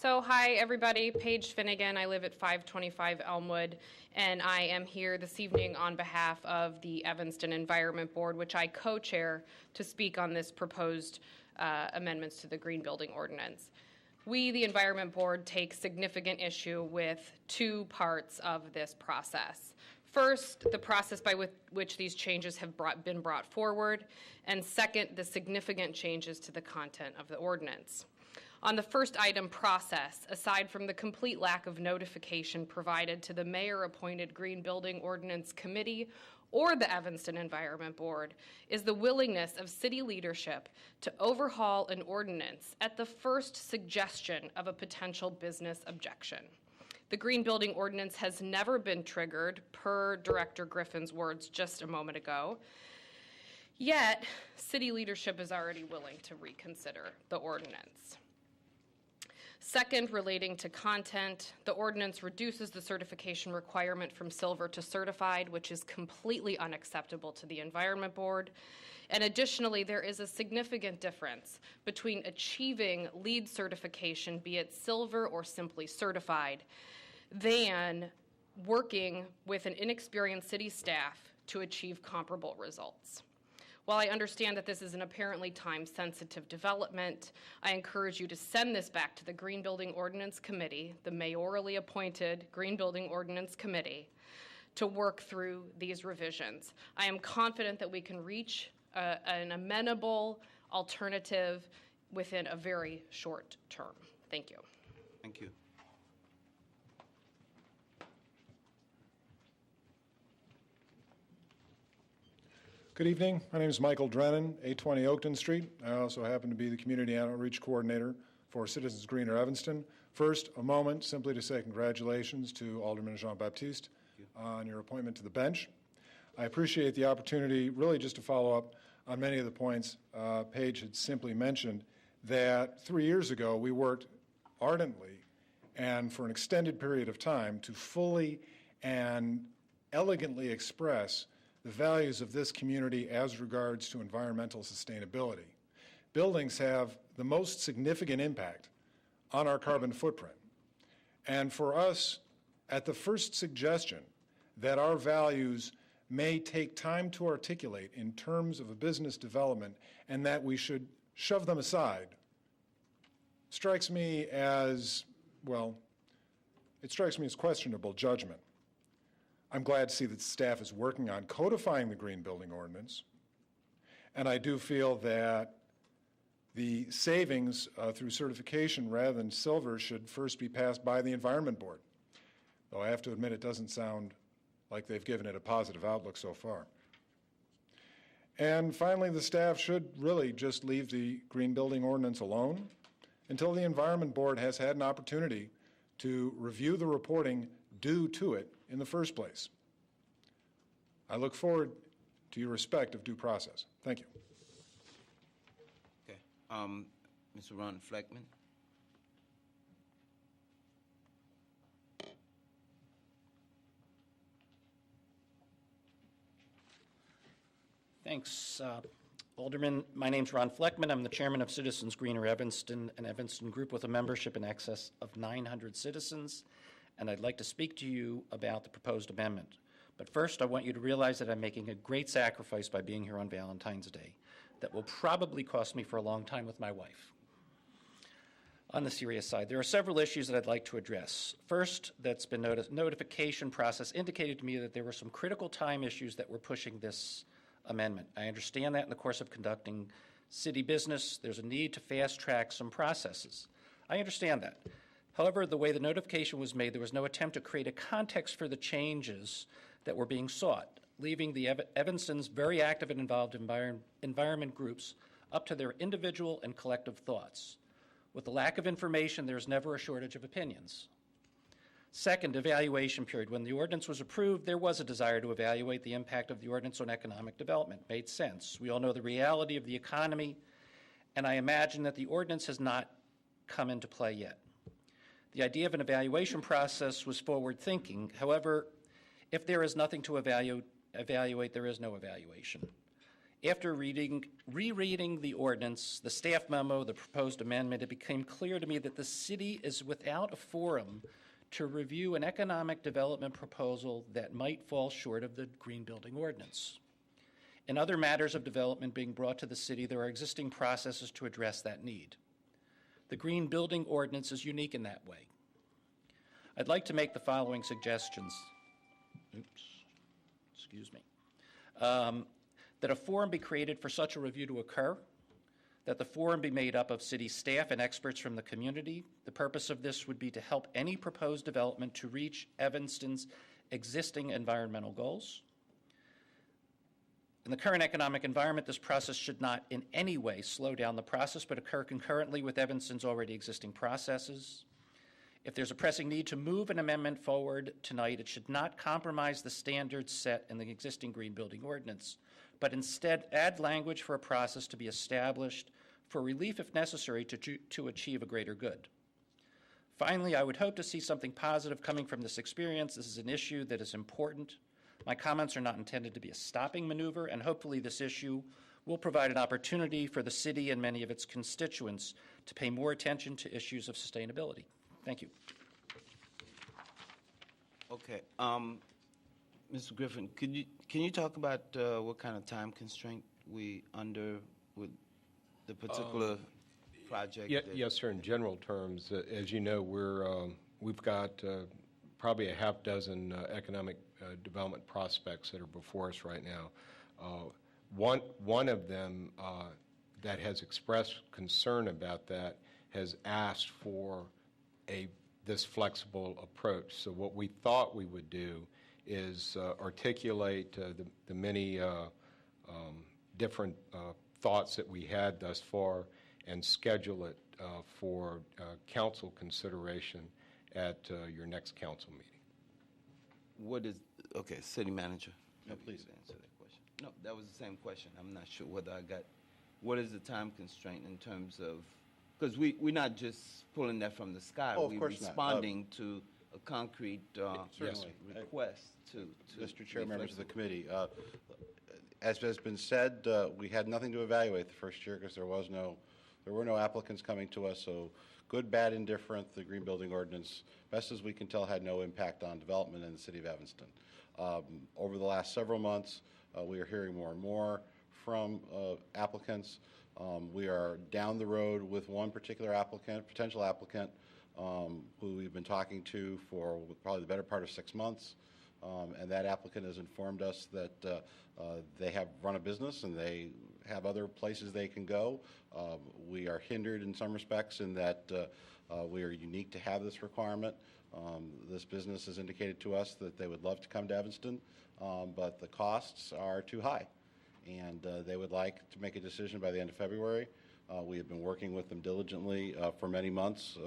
So, hi, everybody. Paige Finnegan. I live at 525 Elmwood, and I am here this evening on behalf of the Evanston Environment Board, which I co-chair, to speak on this proposed amendments to the Green Building Ordinance. We, the Environment Board, take significant issue with two parts of this process. First, the process by which these changes have been brought forward, and second, the significant changes to the content of the ordinance. On the first item, process, aside from the complete lack of notification provided to the mayor-appointed Green Building Ordinance Committee or the Evanston Environment Board, is the willingness of city leadership to overhaul an ordinance at the first suggestion of a potential business objection. The Green Building Ordinance has never been triggered, per Director Griffin's words just a moment ago. Yet, city leadership is already willing to reconsider the ordinance. Second, relating to content, the ordinance reduces the certification requirement from silver to certified, which is completely unacceptable to the Environment Board. And additionally, there is a significant difference between achieving LEED certification, be it silver or simply certified, than working with an inexperienced city staff to achieve comparable results. While I understand that this is an apparently time-sensitive development, I encourage you to send this back to the Green Building Ordinance Committee, the mayorally appointed Green Building Ordinance Committee, to work through these revisions. I am confident that we can reach an amenable alternative within a very short term. Thank you. Thank you. Good evening. My name is Michael Drennan, 820 Oakton Street. I also happen to be the Community Outreach Coordinator for Citizens Greener Evanston. First, a moment simply to say congratulations to Alderman Jean-Baptiste on your appointment to the bench. I appreciate the opportunity really just to follow up on many of the points Paige had simply mentioned, that 3 years ago we worked ardently and for an extended period of time to fully and elegantly express the values of this community as regards to environmental sustainability. Buildings have the most significant impact on our carbon footprint. And for us, at the first suggestion that our values may take time to articulate in terms of a business development and that we should shove them aside, strikes me as, well, it strikes me as questionable judgment. I'm glad to see that staff is working on codifying the Green Building Ordinance, and I do feel that the savings through certification rather than silver should first be passed by the Environment Board, though I have to admit it doesn't sound like they've given it a positive outlook so far. And finally, the staff should really just leave the Green Building Ordinance alone until the Environment Board has had an opportunity to review the reporting due to it in the first place. I look forward to your respect of due process. Thank you. Okay. Mr. Ron Fleckman. Thanks, Alderman. My name's Ron Fleckman. I'm the chairman of Citizens Greener Evanston, an Evanston group with a membership in excess of 900 citizens, and I'd like to speak to you about the proposed amendment. But first, I want you to realize that I'm making a great sacrifice by being here on Valentine's Day that will probably cost me for a long time with my wife. On the serious side, there are several issues that I'd like to address. First, that's been noticed, notification process indicated to me that there were some critical time issues that were pushing this amendment. I understand that in the course of conducting city business, there's a need to fast track some processes. I understand that. However, the way the notification was made, there was no attempt to create a context for the changes that were being sought, leaving the Evanston's very active and involved environment groups up to their individual and collective thoughts. With the lack of information, there's never a shortage of opinions. Second, evaluation period. When the ordinance was approved, there was a desire to evaluate the impact of the ordinance on economic development. Made sense. We all know the reality of the economy, and I imagine that the ordinance has not come into play yet. The idea of an evaluation process was forward-thinking. However, if there is nothing to evaluate, there is no evaluation. After rereading the ordinance, the staff memo, the proposed amendment, it became clear to me that the city is without a forum to review an economic development proposal that might fall short of the green building ordinance. In other matters of development being brought to the city, there are existing processes to address that need. The green building ordinance is unique in that way. I'd like to make the following suggestions. That a forum be created for such a review to occur, that the forum be made up of city staff and experts from the community. The purpose of this would be to help any proposed development to reach Evanston's existing environmental goals. In the current economic environment, this process should not in any way slow down the process, but occur concurrently with Evanston's already existing processes. If there's a pressing need to move an amendment forward tonight, it should not compromise the standards set in the existing green building ordinance, but instead add language for a process to be established for relief if necessary to achieve a greater good. Finally, I would hope to see something positive coming from this experience. This is an issue that is important. My comments are not intended to be a stopping maneuver, and hopefully this issue will provide an opportunity for the city and many of its constituents to pay more attention to issues of sustainability. Thank you. Okay. Mr. Griffin, can you talk about what kind of time constraint we under with the particular project? Yes, sir. In general terms, as you know, we've got probably a half dozen economic development prospects that are before us right now. One of them that has expressed concern about that has asked for this flexible approach. So what we thought we would do is articulate the many different thoughts that we had thus far and schedule it for council consideration at your next council meeting. Okay, city manager. No, please. Answer that question. No, that was the same question. I'm not sure whether I got, what is the time constraint in terms of, because we're not just pulling that from the sky. Oh, of we're course not. responding to a concrete request to Mr. Chair, members of the committee, as has been said, we had nothing to evaluate the first year because there were no applicants coming to us. So good, bad, indifferent, the green building ordinance, best as we can tell, had no impact on development in the city of Evanston. Over the last several months, we are hearing more and more from applicants. We are down the road with one particular potential applicant, who we've been talking to for probably the better part of 6 months. And that applicant has informed us that they have run a business and they have other places they can go. We are hindered in some respects in that we are unique to have this requirement. This business has indicated to us that they would love to come to Evanston, but the costs are too high. And they would like to make a decision by the end of February. We have been working with them diligently for many months.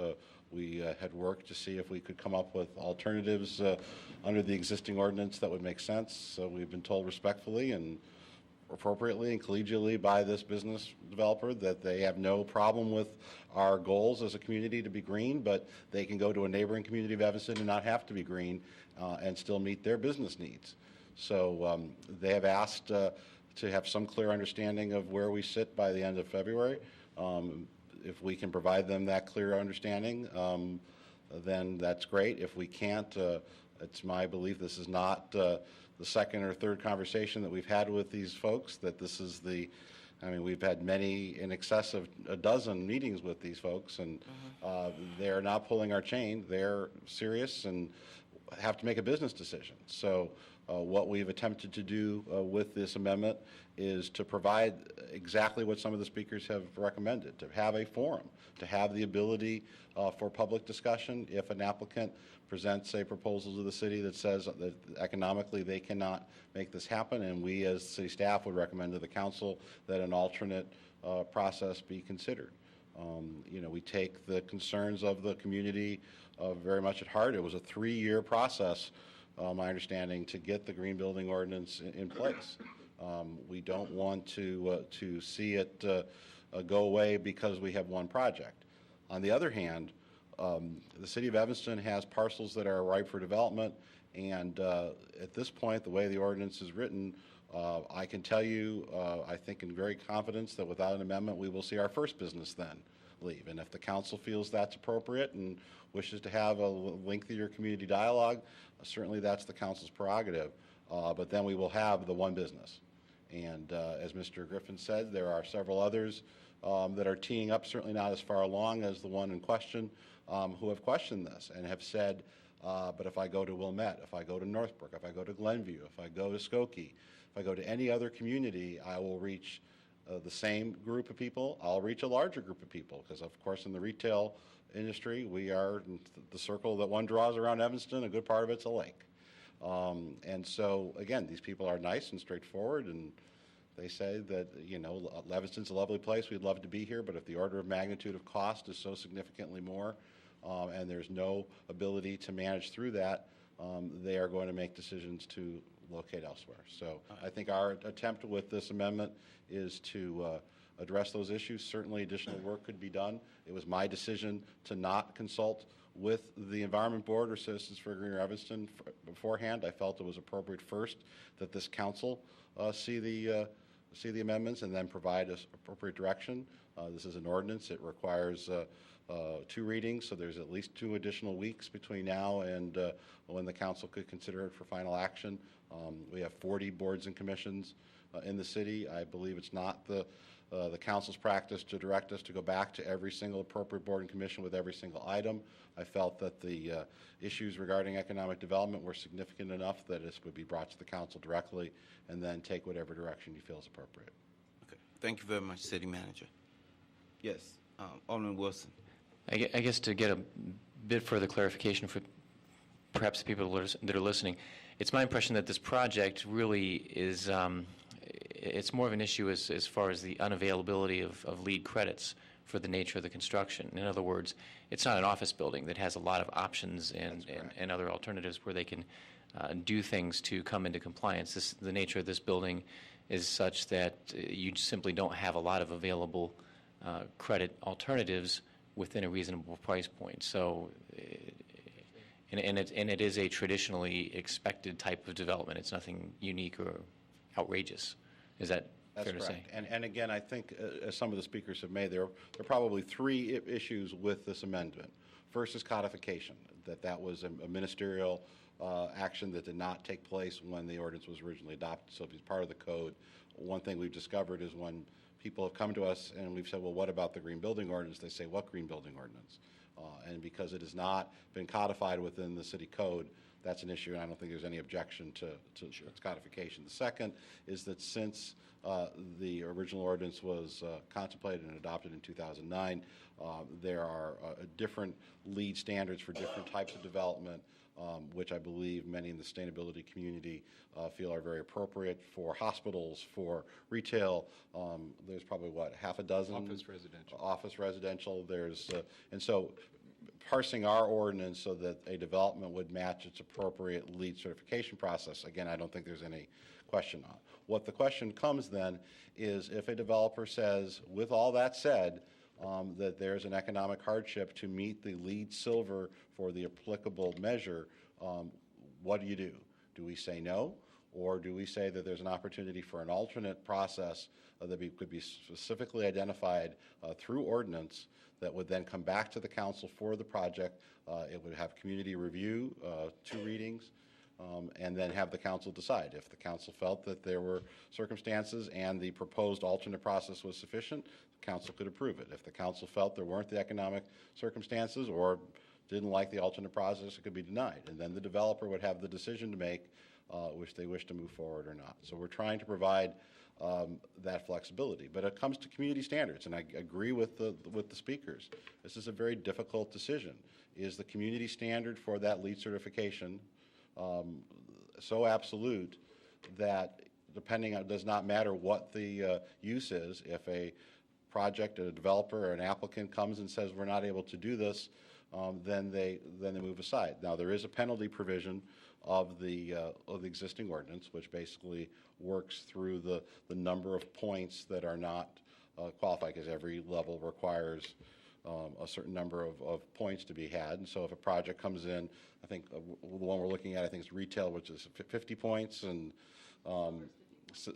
We had worked to see if we could come up with alternatives under the existing ordinance that would make sense. So we've been told respectfully and appropriately and collegially by this business developer that they have no problem with our goals as a community to be green, but they can go to a neighboring community of Evanston and not have to be green and still meet their business needs. So they have asked to have some clear understanding of where we sit by the end of February. If we can provide them that clear understanding, then that's great. If we can't, it's my belief this is not the second or third conversation that we've had with these folks, that this is we've had many, in excess of a dozen meetings with these folks, and they're not pulling our chain. They're serious and have to make a business decision. So What we've attempted to do with this amendment is to provide exactly what some of the speakers have recommended, to have a forum, to have the ability for public discussion if an applicant presents a proposal to the city that says that economically they cannot make this happen, and we as city staff would recommend to the council that an alternate process be considered. You know, we take the concerns of the community very much at heart. It was a 3-year process, my understanding, to get the green building ordinance in place. We don't want to see it go away because we have one project. On the other hand, the city of Evanston has parcels that are ripe for development, and at this point, the way the ordinance is written, I can tell you, I think in very confidence that without an amendment, we will see our first business then leave. And if the council feels that's appropriate and wishes to have a lengthier community dialogue, certainly that's the council's prerogative. But then we will have the one business. And as Mr. Griffin said, there are several others that are teeing up, certainly not as far along as the one in question, who have questioned this and have said, but if I go to Wilmette, if I go to Northbrook, if I go to Glenview, if I go to Skokie, if I go to any other community, I will reach the same group of people. I'll reach a larger group of people because, of course, in the retail industry, we are the circle that one draws around Evanston. A good part of it's a lake. And so, again, these people are nice and straightforward, and they say that, you know, Evanston's a lovely place. We'd love to be here, but if the order of magnitude of cost is so significantly more and there's no ability to manage through that, they are going to make decisions to locate elsewhere. So I think our attempt with this amendment is to address those issues. Certainly additional work could be done. It was my decision to not consult with the Environment Board or Citizens for a Greener Evanston beforehand. I felt it was appropriate first that this council see the amendments and then provide us appropriate direction. This is an ordinance. It requires 2 readings, so there's at least 2 additional weeks between now and when the council could consider it for final action. We have 40 boards and commissions in the city. I believe it's not the council's practice to direct us to go back to every single appropriate board and commission with every single item. I felt that the issues regarding economic development were significant enough that this would be brought to the council directly and then take whatever direction you feel is appropriate. Okay. Thank you very much, City Manager. Yes, Alderman Wilson. I guess to get a bit further clarification for perhaps the people that are listening, it's my impression that this project really is, it's more of an issue as far as the unavailability of lead credits for the nature of the construction. In other words, it's not an office building that has a lot of options and other alternatives where they can do things to come into compliance. The nature of this building is such that you simply don't have a lot of available credit alternatives within a reasonable price point. So, and it is a traditionally expected type of development. It's nothing unique or outrageous. Is that fair to say? And again, I think, as some of the speakers have made, there are probably 3 issues with this amendment. First is codification, that was a ministerial action that did not take place when the ordinance was originally adopted, so it's part of the code. One thing we've discovered is when people have come to us and we've said, well, what about the green building ordinance? They say, what green building ordinance? And because it has not been codified within the city code, that's an issue, and I don't think there's any objection to its codification. The second is that since the original ordinance was contemplated and adopted in 2009, there are different lead standards for different types of development, which I believe many in the sustainability community feel are very appropriate for hospitals, for retail. There's probably, what, half a dozen? Office residential. Office residential. There's, and so parsing our ordinance so that a development would match its appropriate lead certification process, again, I don't think there's any question on. What the question comes then is if a developer says, with all that said, that there's an economic hardship to meet the lead silver for the applicable measure, what do you do? Do we say no? Or do we say that there's an opportunity for an alternate process that could be specifically identified through ordinance that would then come back to the council for the project? It would have community review, 2 readings, and then have the council decide. If the council felt that there were circumstances and the proposed alternate process was sufficient, the council could approve it. If the council felt there weren't the economic circumstances or didn't like the alternate process, it could be denied. And then the developer would have the decision to make which they wish to move forward or not. So we're trying to provide that flexibility. But it comes to community standards, and I agree with the speakers. This is a very difficult decision. Is the community standard for that LEED certification so absolute that depending on, it does not matter what the use is, if a project, a developer, or an applicant comes and says we're not able to do this, then they move aside. Now there is a penalty provision of the existing ordinance, which basically works through the number of points that are not qualified, because every level requires a certain number of points to be had. And so if a project comes in, I think the one we're looking at, I think is retail, which is 50 points, and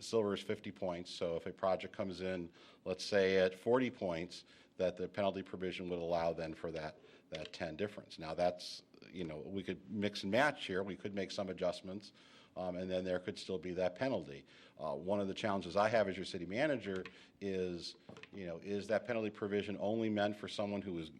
silver is 50 points. So if a project comes in, let's say at 40 points, that the penalty provision would allow then for that 10 difference. Now that's, we could mix and match here. We could make some adjustments, and then there could still be that penalty. One of the challenges I have as your city manager is, is that penalty provision only meant for someone who was,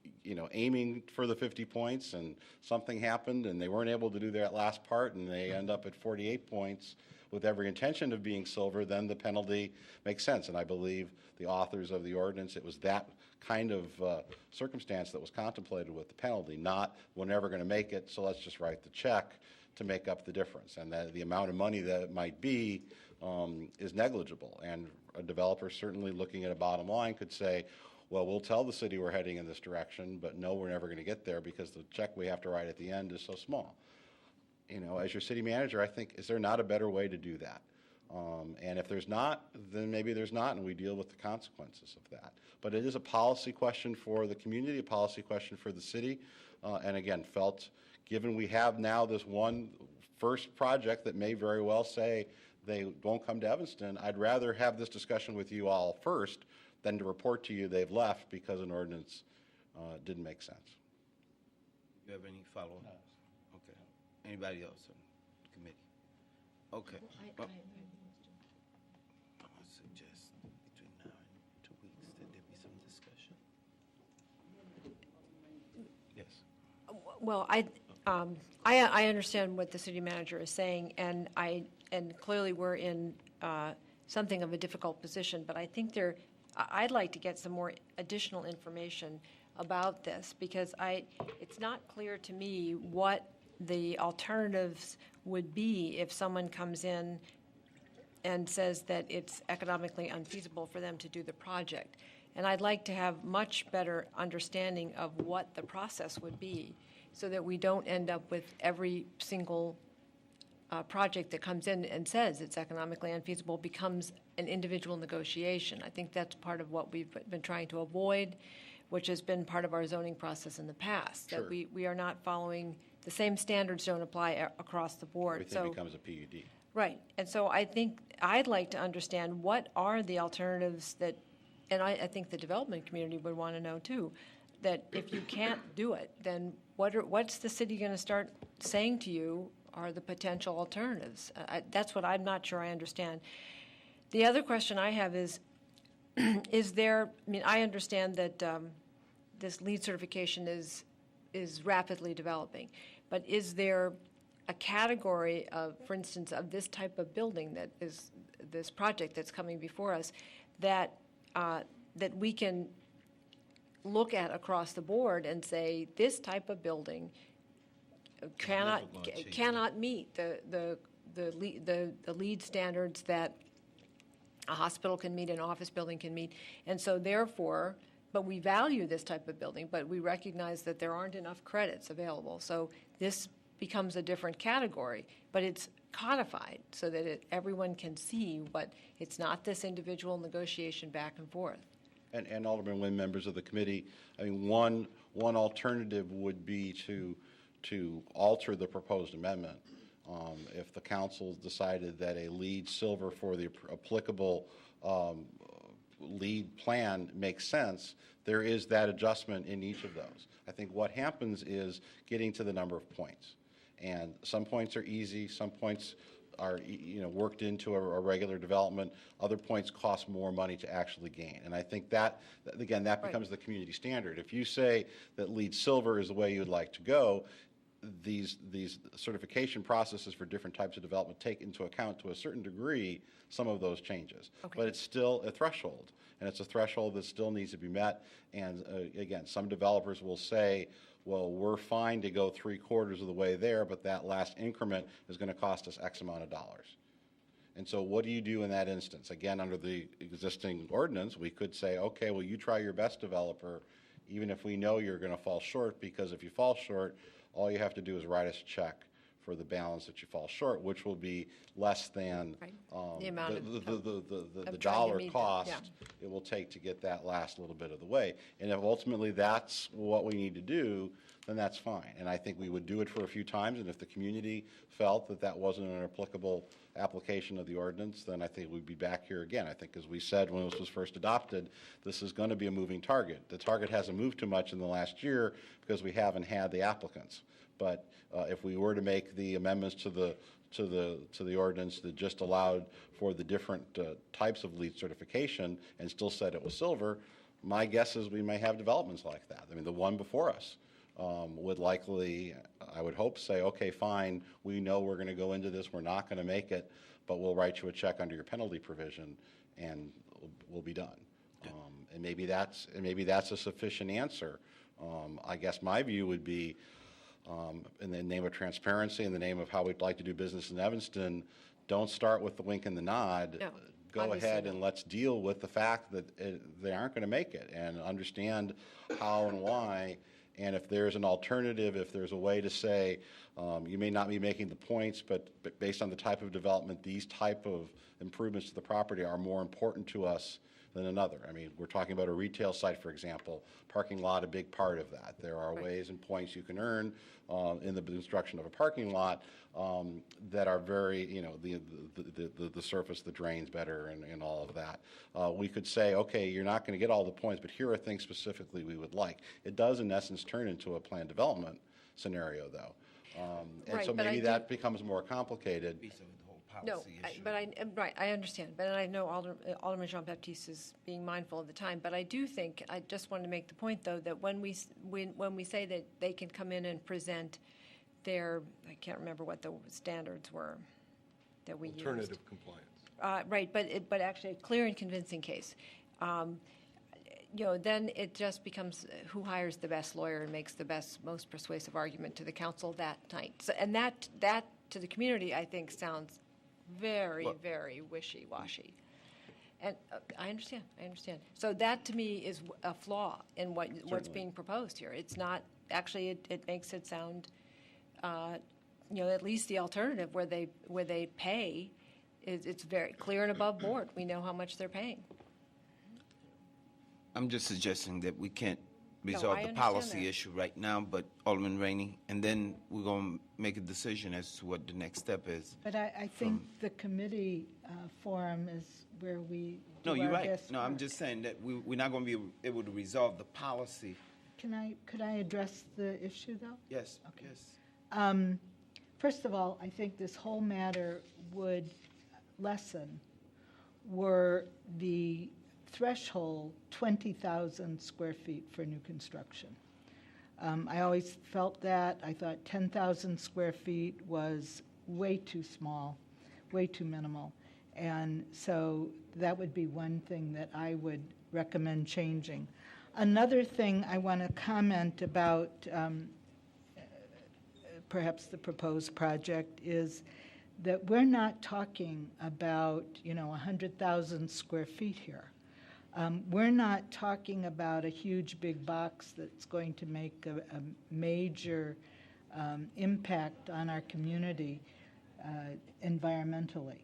aiming for the 50 points and something happened and they weren't able to do that last part and they end up at 48 points with every intention of being silver, then the penalty makes sense. And I believe the authors of the ordinance, it was that kind of circumstance that was contemplated with the penalty, not we're never going to make it, so let's just write the check to make up the difference. And that the amount of money that it might be is negligible. And a developer certainly looking at a bottom line could say, well, we'll tell the city we're heading in this direction, but no, we're never going to get there because the check we have to write at the end is so small. As your city manager, I think, is there not a better way to do that? And if there's not, then maybe there's not, and we deal with the consequences of that. But it is a policy question for the community, a policy question for the city, and again, given we have now this one first project that may very well say they won't come to Evanston, I'd rather have this discussion with you all first than to report to you they've left because an ordinance didn't make sense. You have any follow-up? No. Okay. Anybody else on the committee? Okay. I suggest between now and 2 weeks that there be some discussion. Yes. Well, I understand what the city manager is saying, and clearly we're in something of a difficult position. But I think I'd like to get some more additional information about this, because it's not clear to me what the alternatives would be if someone comes in and says that it's economically unfeasible for them to do the project. And I'd like to have much better understanding of what the process would be, so that we don't end up with every single project that comes in and says it's economically unfeasible becomes an individual negotiation. I think that's part of what we've been trying to avoid, which has been part of our zoning process in the past. Sure. That we are not following the same standards, don't apply across the board. Everything becomes a PUD. Right. And so I think I'd like to understand what are the alternatives that, and I think the development community would want to know too, that if you can't do it, then what's the city going to start saying to you are the potential alternatives? That's what I'm not sure I understand. The other question I have is there, I understand that this LEED certification is rapidly developing, but is there a category of, for instance, of this type of building that is this project that's coming before us that we can look at across the board and say this type of building cannot meet the LEED standards that a hospital can meet, an office building can meet, and so therefore, but we value this type of building, but we recognize that there aren't enough credits available. So this becomes a different category, but it's codified so that everyone can see it's not this individual negotiation back and forth. And Alderman Nguyen, members of the committee, one alternative would be to alter the proposed amendment. If the council decided that a LEED silver for the applicable LEED plan makes sense, there is that adjustment in each of those. I think what happens is getting to the number of points. And some points are easy, some points are worked into a regular development, other points cost more money to actually gain. And I think that becomes the community standard. If you say that LEED silver is the way you'd like to go, these certification processes for different types of development take into account, to a certain degree, some of those changes. Okay. But it's still a threshold, and it's a threshold that still needs to be met. And again, some developers will say, well, we're fine to go 3/4 of the way there, but that last increment is going to cost us X amount of dollars. And so what do you do in that instance? Again, under the existing ordinance, we could say, okay, well, you try your best, developer, even if we know you're going to fall short, because if you fall short, all you have to do is write us a check for the balance that you fall short, which will be less than The amount the of trying to dollar meet that, cost yeah. it will take to get that last little bit of the way. And if ultimately that's what we need to do, then that's fine. And I think we would do it for a few times, and if the community felt that that wasn't an applicable application of the ordinance, then I think we'd be back here again. I think, as we said when this was first adopted, this is going to be a moving target. The target hasn't moved too much in the last year because we haven't had the applicants. But if we were to make the amendments to the ordinance that just allowed for the different types of LEED certification and still said it was silver, my guess is we may have developments like that. I mean, the one before us would likely, I would hope, say, okay, fine, we know we're going to go into this, we're not going to make it, but we'll write you a check under your penalty provision, and we'll be done. And maybe that's a sufficient answer. I guess my view would be, in the name of transparency, in the name of how we'd like to do business in Evanston, don't start with the wink and the nod. No, Go ahead and let's deal with the fact that they aren't going to make it, and understand how and why. And if there's an alternative, if there's a way to say, you may not be making the points, but based on the type of development, these type of improvements to the property are more important to us than another. I mean, we're talking about a retail site, for example, parking lot, a big part of that. There are ways and points you can earn in the construction of a parking lot that are very, the surface, the drains better, and all of that. We could say, okay, you're not going to get all the points, but here are things specifically we would like. It does, in essence, turn into a planned development scenario, though. And Right, so but maybe I that becomes more complicated. No, I understand, but I know Alderman Jean-Baptiste is being mindful of the time, but I do think, I just wanted to make the point, though, that when we say that they can come in and present their, I can't remember what the standards were that we used. Alternative compliance. Right, but actually a clear and convincing case. Then it just becomes who hires the best lawyer and makes the most persuasive argument to the council that night. So, and that to the community, I think, sounds very, very wishy-washy. And I understand. So that, to me, is a flaw in what's being proposed here. It's not, actually, it makes it sound, at least the alternative where they pay, it's very clear and above board. We know how much they're paying. I'm just suggesting that we can't I resolve the understand policy that. issue right now, but Alderman Rainey, and then we're going to make a decision as to what the next step is. But I think the committee forum is where we do No, you're our right. best No, I'm work. just saying that we're not going to be able to resolve the policy. Could I address the issue, though? Yes, yes. First of all, I think this whole matter would lessen were the threshold 20,000 square feet for new construction. I always felt that. I thought 10,000 square feet was way too small, way too minimal. And so that would be one thing that I would recommend changing. Another thing I want to comment about perhaps the proposed project is that we're not talking about, 100,000 square feet here. We're not talking about a huge big box that's going to make a major impact on our community environmentally.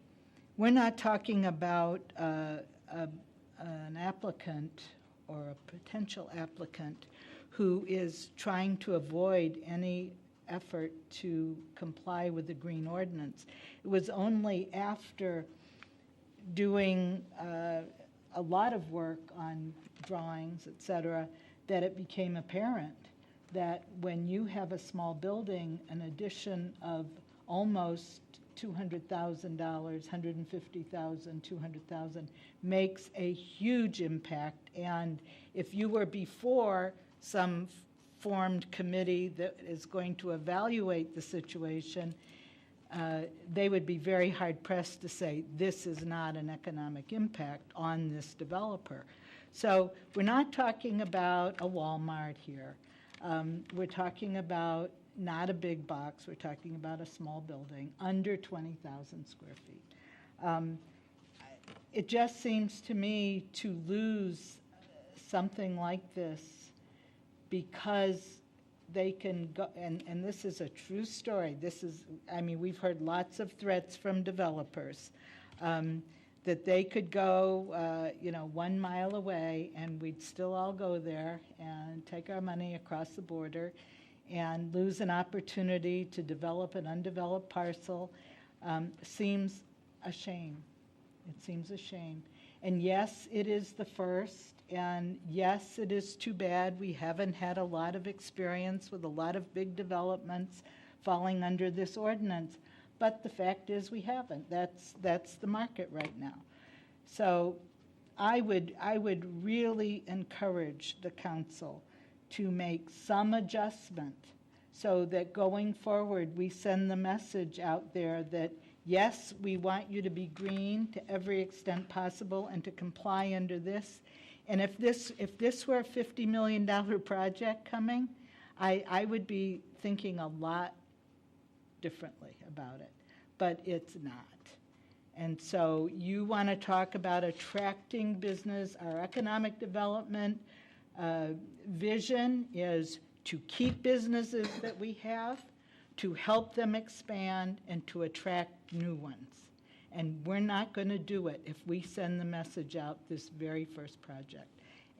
We're not talking about an applicant or a potential applicant who is trying to avoid any effort to comply with the green ordinance. It was only after doing a lot of work on drawings, et cetera, that it became apparent that when you have a small building, an addition of almost $200,000, $150,000, $200,000 makes a huge impact. And if you were before some formed committee that is going to evaluate the situation, they would be very hard-pressed to say, this is not an economic impact on this developer. So we're not talking about a Walmart here. We're talking about not a big box. We're talking about a small building, under 20,000 square feet. It just seems to me to lose something like this because they can go, and this is a true story. This is, I mean, we've heard lots of threats from developers that they could go, 1 mile away, and we'd still all go there and take our money across the border and lose an opportunity to develop an undeveloped parcel. Seems a shame. It seems a shame. And yes, it is the first. And yes, it is too bad we haven't had a lot of experience with a lot of big developments falling under this ordinance. But the fact is we haven't. That's the market right now. So I would really encourage the council to make some adjustment so that going forward we send the message out there that yes, we want you to be green to every extent possible and to comply under this. And if this were a $50 million project coming, I would be thinking a lot differently about it, but it's not. And so you want to talk about attracting business. Our economic development vision is to keep businesses that we have, to help them expand, and to attract new ones. And we're not going to do it if we send the message out this very first project.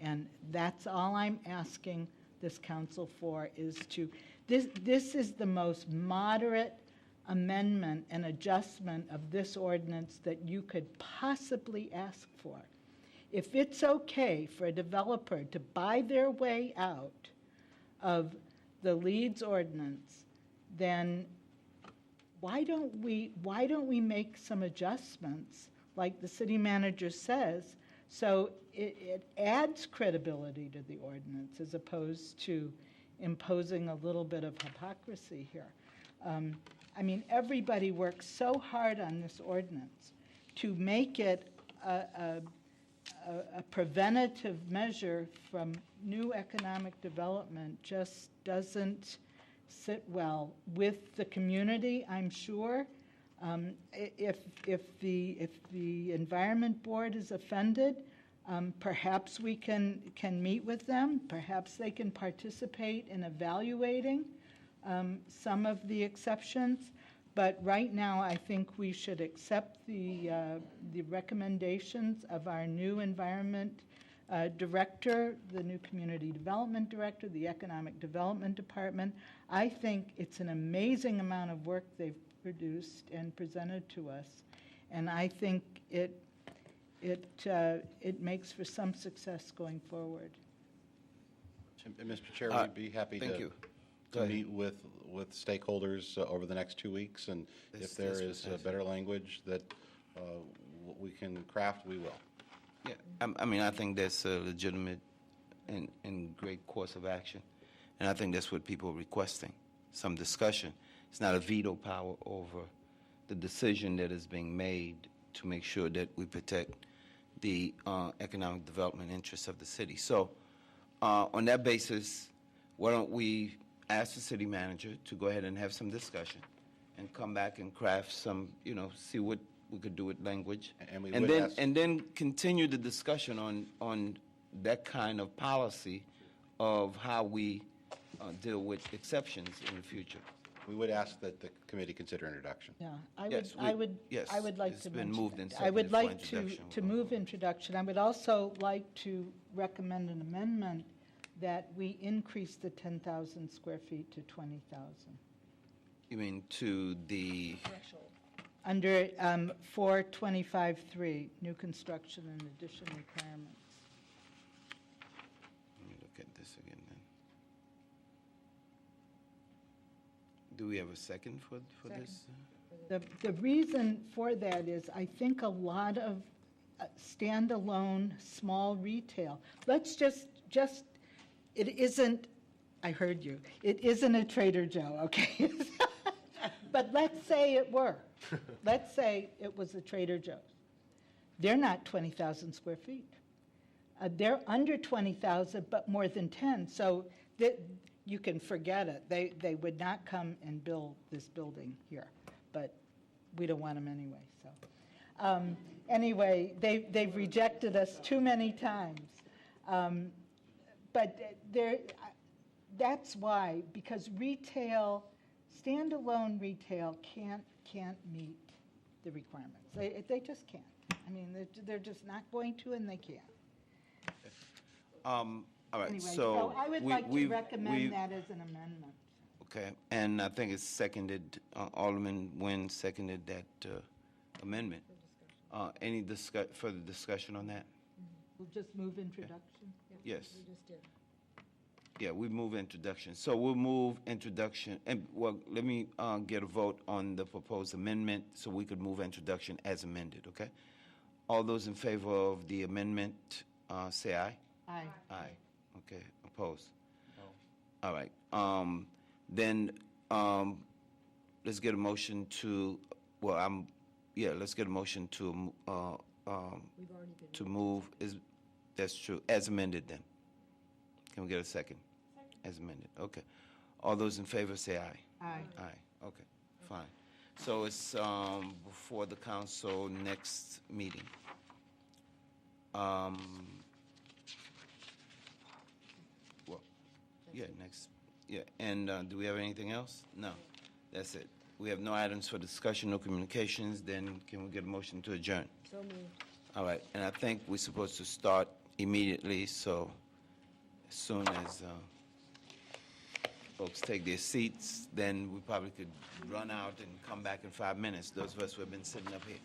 And that's all I'm asking this council for is to, this is the most moderate amendment and adjustment of this ordinance that you could possibly ask for. If it's okay for a developer to buy their way out of the Leeds ordinance, then why don't we make some adjustments, like the city manager says, so it adds credibility to the ordinance as opposed to imposing a little bit of hypocrisy here. I mean, everybody works so hard on this ordinance to make it a preventative measure from new economic development just doesn't sit well with the community, I'm sure. If the Environment Board is offended, perhaps we can meet with them. Perhaps they can participate in evaluating some of the exceptions. But right now, I think we should accept the recommendations of our new environment director, the new community development director, the economic development department. I think it's an amazing amount of work they've produced and presented to us, and I think it makes for some success going forward. And Mr. Chair, we'd be happy to meet with stakeholders over the next 2 weeks, and if there is better language that we can craft, we will. Yeah, I mean, I think that's a legitimate and great course of action, and I think that's what people are requesting, some discussion. It's not a veto power over the decision that is being made to make sure that we protect the economic development interests of the city. So on that basis, why don't we ask the city manager to go ahead and have some discussion and come back and craft some, see what we could do with language. And then continue the discussion on that kind of policy of how we deal with exceptions in the future. We would ask that the committee consider introduction. Yeah, I would like it's to been mention moved and that. I would seconded for like introduction. to move introduction. I would also like to recommend an amendment that we increase the 10,000 square feet to 20,000. You mean to the Under 425.3, new construction and addition requirements. Let me look at this again then. Do we have a second for this? The reason for that is I think a lot of standalone small retail, let's just it isn't I heard you. It isn't a Trader Joe, okay? But let's say it were. Let's say it was a Trader Joe's. They're not 20,000 square feet. They're under 20,000, but more than 10, so you can forget it. They would not come and build this building here, but we don't want them anyway, so. Anyway, they've rejected us too many times. But that's why, because retail, standalone retail can't meet the requirements. They just can't. I mean, they're just not going to, and they can't. All right, Anyway, so. I would like to recommend that as an amendment. Okay, and I think it's seconded, Alderman Nguyen seconded that amendment. Any further discussion on that? We'll just move introduction. Yes. Yeah, we move introduction. So we'll move introduction, and, well, let me get a vote on the proposed amendment so we could move introduction as amended, okay? All those in favor of the amendment, say aye. Aye. Aye. Okay, opposed? No. All right. Then let's get a motion to, well, let's get a motion to move, that's true, as amended then. Can we get a second? As amended, okay. All those in favor say aye. Aye. Aye, okay, fine. So it's before the council next meeting. Well, yeah, next, yeah, and do we have anything else? No, that's it. We have no items for discussion, no communications, then can we get a motion to adjourn? So moved. All right, and I think we're supposed to start immediately, so as soon as folks take their seats, then we probably could run out and come back in 5 minutes, those of us who have been sitting up here.